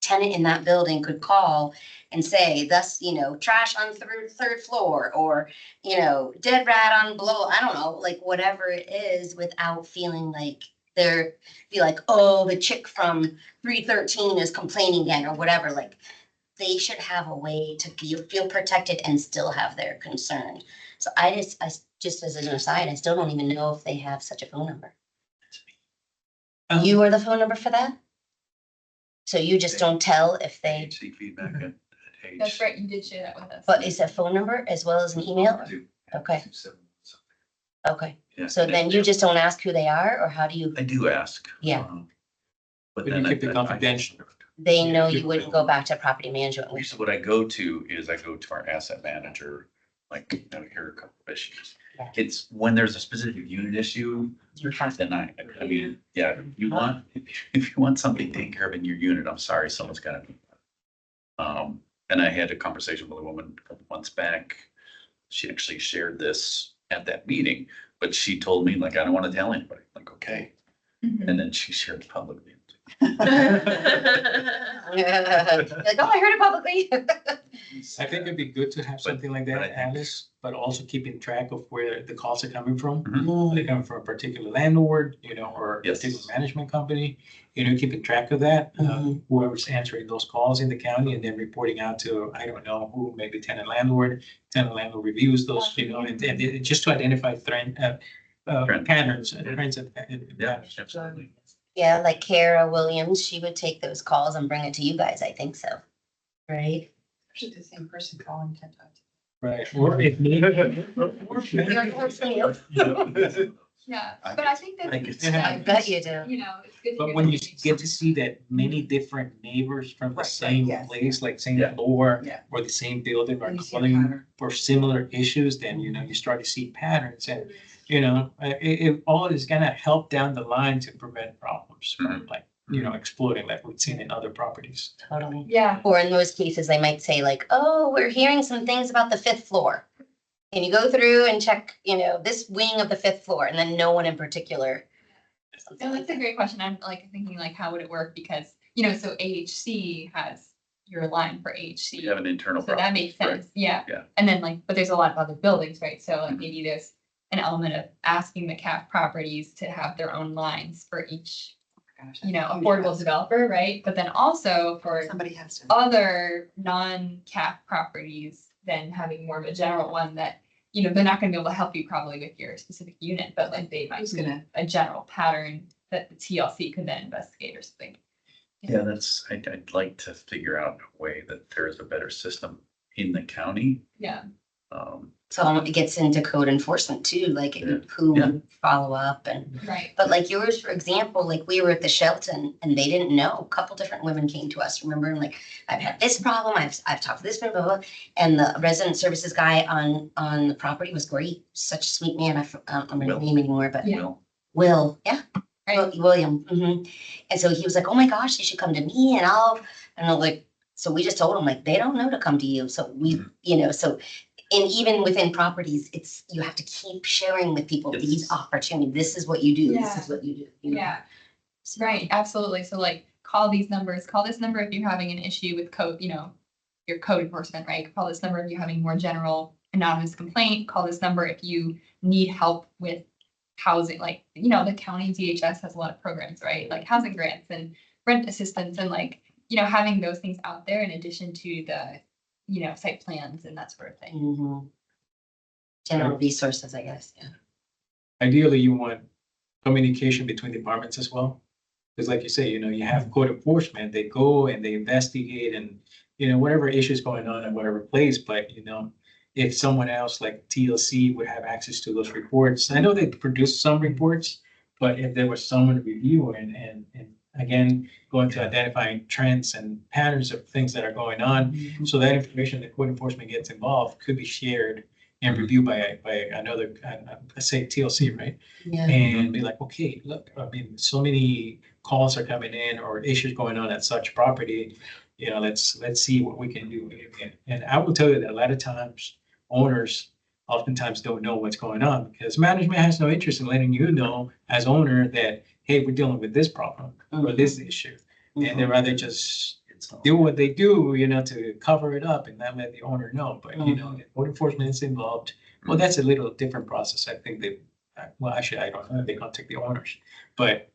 G: tenant in that building could call and say, thus, you know, trash on third floor, or, you know, dead rat on below, I don't know, like whatever it is, without feeling like be like, oh, the chick from 313 is complaining again, or whatever. Like, they should have a way to feel protected and still have their concern. So I just as an aside, I still don't even know if they have such a phone number. You are the phone number for that? So you just don't tell if they,
F: HC feedback at H.
A: That's right. You did share that with us.
G: but is a phone number as well as an email? Okay. Okay,
F: Yeah.
G: so then you just don't ask who they are, or how do you,
F: I do ask.
G: Yeah.
F: But
E: But you
F: then
E: keep it
F: I-
E: confidential.
G: they know you wouldn't go back to property management with?
F: Usually what I go to is I go to our asset manager, like, you know, here are a couple of issues.
G: Yeah.
F: It's when there's a specific unit issue,
G: You have to.
F: then I mean, yeah, if you want something taken care of in your unit, I'm sorry, someone's gotta be. And I had a conversation with a woman a couple months back. She actually shared this at that meeting, but she told me, like, I don't want to tell anybody. Like, okay.
A: Mhm.
F: And then she shared it publicly.
G: You're like, oh, I heard it publicly.
E: I think it'd be good to have something like
F: but I
E: that,
F: think-
E: Alice, but also keeping track of where the calls are coming from.
G: Mm,
E: Are they coming from a particular landlord, you know, or a
F: Yes.
E: particular management company? You know, keeping track of that,
G: Mhm.
E: whoever's answering those calls in the county, and then reporting out to, I don't know, who, maybe tenant landlord reviews those, you know, and just to identify
F: Trend.
E: patterns, trends and
F: Yeah,
E: patterns.
F: absolutely.
G: Yeah, like Kara Williams, she would take those calls and bring it to you guys, I think so. Right?
B: Actually, the same person calling 10 times.
E: Right, or if needed.
A: Yeah,
F: I
A: but I think that.
F: I get-
G: I bet you do.
A: You know, it's good. to
E: But
A: hear
E: when
A: that
E: you get to see that many different neighbors from the
B: Right,
E: same
B: yes.
E: place, like same
F: Yeah.
E: floor
B: Yeah.
E: or the same building, are
B: When you see a
E: calling
B: pattern.
E: for similar issues, then, you know, you start to see patterns, and, you know, it all is gonna help down the line to prevent problems from like, you know, exploding like we've seen in other properties.
G: Totally.
A: Yeah,
G: Or in those cases, they might say like, oh, we're hearing some things about the 5th floor. Can you go through and check, you know, this wing of the 5th floor, and then no one in particular. Something
A: no,
G: like
A: that's a
G: that.
A: great question. I'm like thinking like, how would it work? Because, so AHC has your line for
F: We
A: AHC.
F: have an internal.
A: So that makes
F: process,
A: sense, yeah.
F: Yeah.
A: And then like, but there's a lot of other buildings, right? So like maybe there's an element of asking the CAF properties to have their own lines for each,
B: Gosh,
A: affordable developer, right? But then also for
B: Somebody has to.
A: other non-CAF properties, then having more of a general one that, they're not gonna be able to help you probably with your specific unit, but like they might
B: Who's
A: see
B: gonna-
A: a general pattern that the TLC could then investigate or something.
F: Yeah, I'd like to figure out a way that there is a better system in the county.
A: Yeah,
G: So it gets into code enforcement too, like
F: Yeah.
G: who
F: Yeah.
G: would follow up and.
A: right.
G: But like yours, for example, like we were at the Shelton and they didn't know. A couple different women came to us, remember? And like, I've had this problem, I've talked to this, blah, blah, blah. And the resident services guy on the property was great. Such a sweet man. I'm gonna
F: Will.
G: name anymore, but
A: Yeah.
G: Will, yeah.
A: Right.
G: William. And so he was like, oh my gosh, you should come to me and I'm like, so we just told him like, they don't know to come to you. So we, and even within properties, you have to keep sharing with people
F: Yes.
G: these opportunities. This is what you do. This
A: Yeah.
G: is what you do. you know?
A: Yeah, right, absolutely. So like, call these numbers, call this number if you're having an issue with code, your code enforcement, right? Call this number if you're having more general anonymous complaint, call this number if you need help with housing, like, the county DHS has a lot of programs, right? Like housing grants and rent assistance and like, having those things out there in addition to the, site plans and that sort of thing.
G: Mhm. General resources, I guess, yeah.
E: Ideally, you want communication between departments as well. Because like you say, you have code enforcement, they go and they investigate and, whatever issues going on in whatever place, but, if someone else like TLC would have access to those reports, I know they produce some reports, but if there was someone to review and again, going to identifying trends and patterns of things that are going on, so that information that code enforcement gets involved could be shared and reviewed by another, let's say TLC, right?
G: Yeah.
E: And be like, okay, look, I mean, so many calls are coming in or issues going on at such property, let's see what we can do. And I will tell you that a lot of times owners oftentimes don't know what's going on because management has no interest in letting you know as owner that, hey, we're dealing with this problem or this issue. And they rather just do what they do, to cover it up and not let the owner know. But, if code enforcement is involved, well, that's a little different process. I think well, actually, I don't know if they contact the owners, but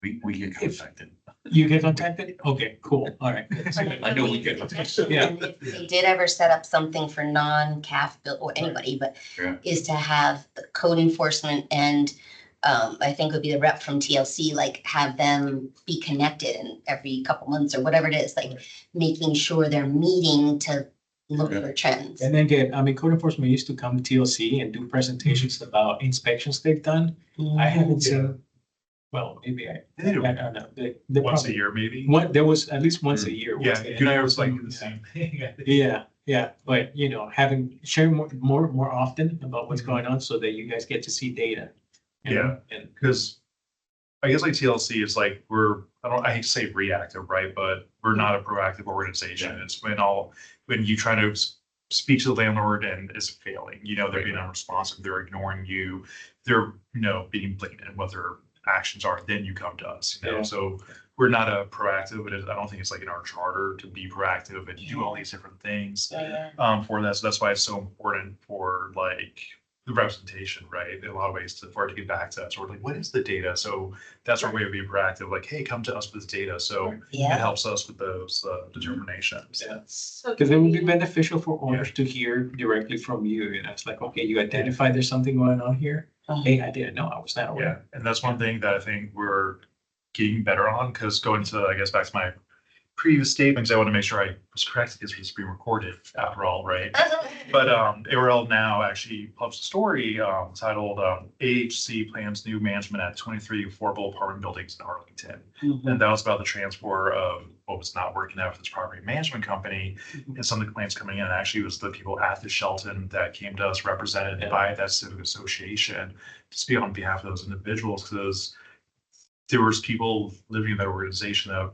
F: We get contacted.
E: you get contacted? Okay, cool. All right. good.
F: I know we get contacted.
E: Yeah.
G: And if they did ever set up something for non-CAF bill or anybody, but
F: Yeah.
G: is to have the code enforcement and I think it would be the rep from TLC, like have them be connected and every couple months or whatever it is, like making sure they're meeting to look
F: Yeah.
G: for trends.
E: And then code enforcement used to come to TLC and do presentations about inspections they've done. I haven't seen, well, maybe I don't know. They
H: Once a
E: probably-
H: year, maybe.
E: There was at least once a year.
H: Yeah,
E: was-
H: you and I was like the same thing. I think.
E: Yeah, but sharing more often about what's going on so that you guys get to see data. And
H: Because I guess like TLC is like, I hate to say reactive, right? But we're not a proactive organization.
F: Yeah.
H: It's when you try to speak to the landlord and it's failing, they're being unresponsive, they're ignoring you, they're, being blatant in what their actions are, then you come to us,
E: Yeah.
H: So we're not a proactive, I don't think it's like in our charter to be proactive and do all these different things for that. So that's why it's so important for like the representation, right? In a lot of ways for it to get back to us, or like, what is the data? So that's our way of being proactive, like, hey, come to us with data. So it
G: Yeah.
H: helps us with those determinations.
E: Yeah.
C: So
E: because it would be
C: can we-
E: beneficial for owners to hear directly from you. It's like, okay, you identify there's something going on here. Hey, I didn't know. I was not
H: Yeah,
E: aware.
H: and that's one thing that I think we're getting better on, because going to, I guess, back to my previous statements, I want to make sure I was correct because it's being recorded after all, right? But ARL now actually published a story titled AHC Plans New Management at 23 Affordable Apartment Buildings in Arlington. And that was about the transfer of what was not working out for this property management company and some of the complaints coming in. And actually, it was the people at the Shelton that came to us represented by that civic association to speak on behalf of those individuals, because there was people living in that organization that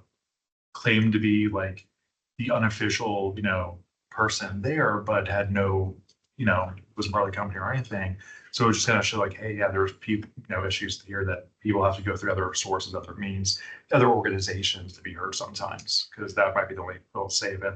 H: claimed to be like the unofficial, person there, but had no, wasn't part of the company or anything. So it's just gonna show like, hey, yeah, there's people, issues here that people have to go through other sources, other means, other organizations to be heard sometimes, because that might be the way they'll save it.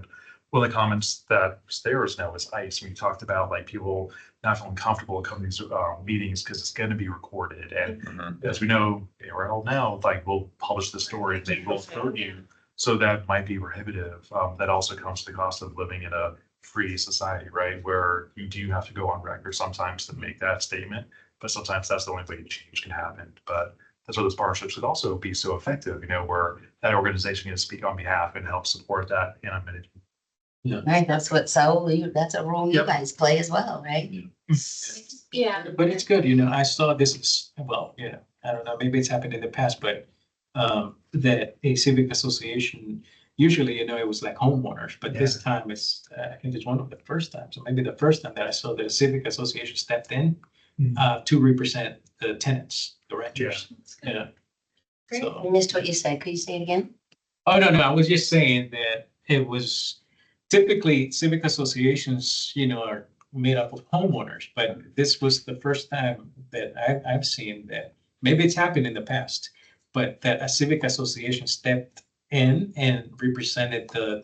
H: One of the comments that stairs know is ICE. We talked about like people not feeling comfortable coming to these meetings because it's going to be recorded. And as we know, ARL now, like we'll publish the story and they will throw you. So that might be prohibitive. That also comes to the cost of living in a free society, right? Where you do have to go on record sometimes to make that statement, but sometimes that's the only way change can happen. But that's why those partnerships could also be so effective, where that organization can speak on behalf and help support that in a minute.
G: Right, that's what, that's a role you
H: Yep.
G: guys play as well, right?
C: Yeah.
E: But it's good, I saw this, well, I don't know, maybe it's happened in the past, but that a civic association, usually, it was like homeowners, but this time it's, I think it's one of the first times, or maybe the first time that I saw that a civic association stepped in to represent the tenants, the renters. Yeah.
G: Great.
E: So-
G: I missed what you said. Could you say it again?
E: Oh, no, I was just saying that it was typically civic associations, are made up of homeowners, but this was the first time that I've seen that, maybe it's happened in the past, but that a civic association stepped in and represented the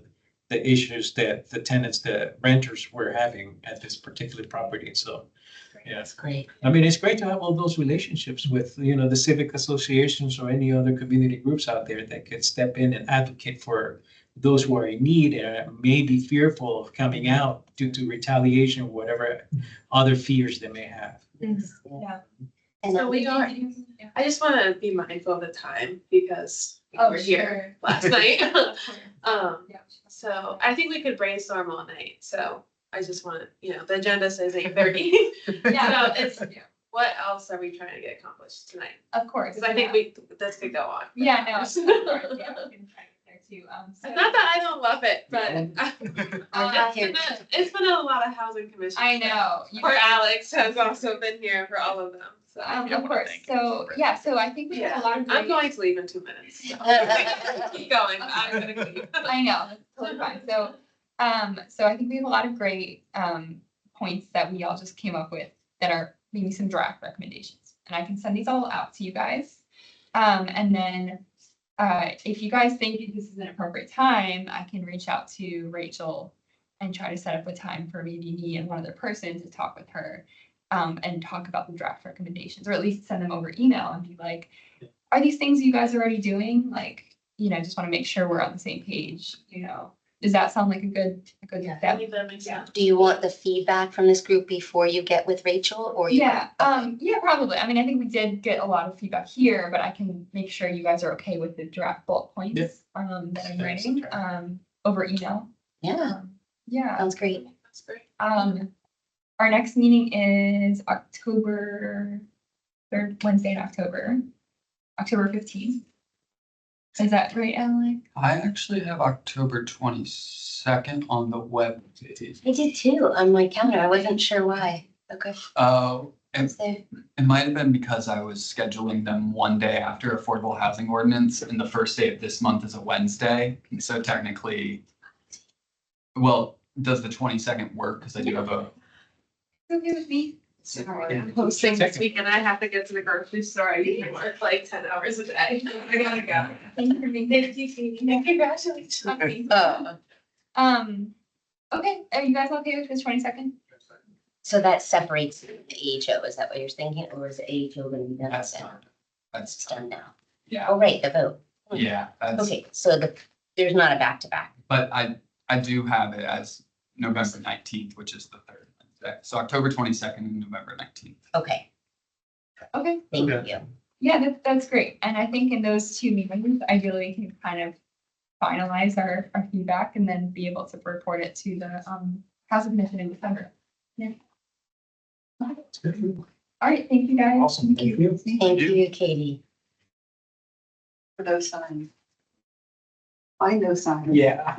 E: issues that the tenants, the renters were having at this particular property. So, yeah.
G: That's great.
E: I mean, it's great to have all those relationships with, the civic associations or any other community groups out there that could step in and advocate for those who are in need and may be fearful of coming out due to retaliation, or whatever other fears they may have.
A: Yeah.
G: And
C: So we are,
A: Yeah.
C: I just want to be mindful of the time because we
A: Oh,
C: were here
A: sure.
C: last night.
A: Yeah.
C: So I think we could brainstorm all night. So I just want, the agenda says 8:30.
A: Yeah.
C: So it's, what else are we trying to get accomplished tonight?
A: Of course.
C: Because I think this could go on.
A: Yeah, no. Of course, yeah, we can try to get there too. So-
C: Not that I don't love it, but it's been a lot of housing commission.
A: I know.
C: Poor Alex has also been here for all of them. So
A: Of course. So, yeah, so I think we have a lot of.
C: I'm
A: great-
C: going to leave in 2 minutes. so. Keep going. I'm gonna leave.
A: I know, that's totally fine. So I think we have a lot of great points that we all just came up with that are maybe some draft recommendations. And I can send these all out to you guys. And then if you guys think this is an appropriate time, I can reach out to Rachel and try to set up a time for maybe me and one other person to talk with her and talk about the draft recommendations, or at least send them over email and be like, are these things you guys are already doing? Like, just want to make sure we're on the same page, Does that sound like a good
G: Yeah.
C: I
A: step?
C: think that makes sense.
G: Do you want the feedback from this group before you get with Rachel or?
A: Yeah, yeah, probably. I mean, I think we did get a lot of feedback here, but I can make sure you guys are okay with the draft bullet points that I'm writing over email.
G: Yeah,
A: Yeah.
G: sounds great.
C: That's great.
A: Our next meeting is October, third Wednesday in October, October 15th. Is that right, Alec?
D: I actually have October 22nd on the web page.
G: I did too on my calendar. I wasn't sure why. Okay.
A: Mm-hmm.
D: It might have been because I was scheduling them one day after affordable housing ordinance, and the first day of this month is a Wednesday. And so technically, well, does the 22nd work? Because I do have a.
A: Okay with me.
C: Sorry, I'm hosting this weekend. I have to get to the grocery store. I work like 10 hours a day. I gotta go.
A: Thank you for being there.
C: Thank you, Katie. Congratulations.
A: Okay, are you guys okay with this 22nd?
G: So that separates the AHO. Is that what you're thinking? Or is the AHO going to be done?
D: That's
G: then?
D: done. That's
G: It's done now.
D: Yeah,
G: Oh, right, the vote.
D: yeah, that's,
G: Okay, so there's not a back-to-back.
D: but I do have it as November 19th, which is the third Wednesday. So October 22nd and November 19th.
G: Okay,
A: Okay.
G: thank
H: Okay.
G: you.
A: Yeah, that's great. And I think in those two meetings, ideally can kind of finalize our feedback and then be able to report it to the Housing Commission in December. Yeah. All right, thank you guys.
H: Awesome. Thank you.
G: Thank you, Katie.
B: For those signs. Find those signs.
E: Yeah.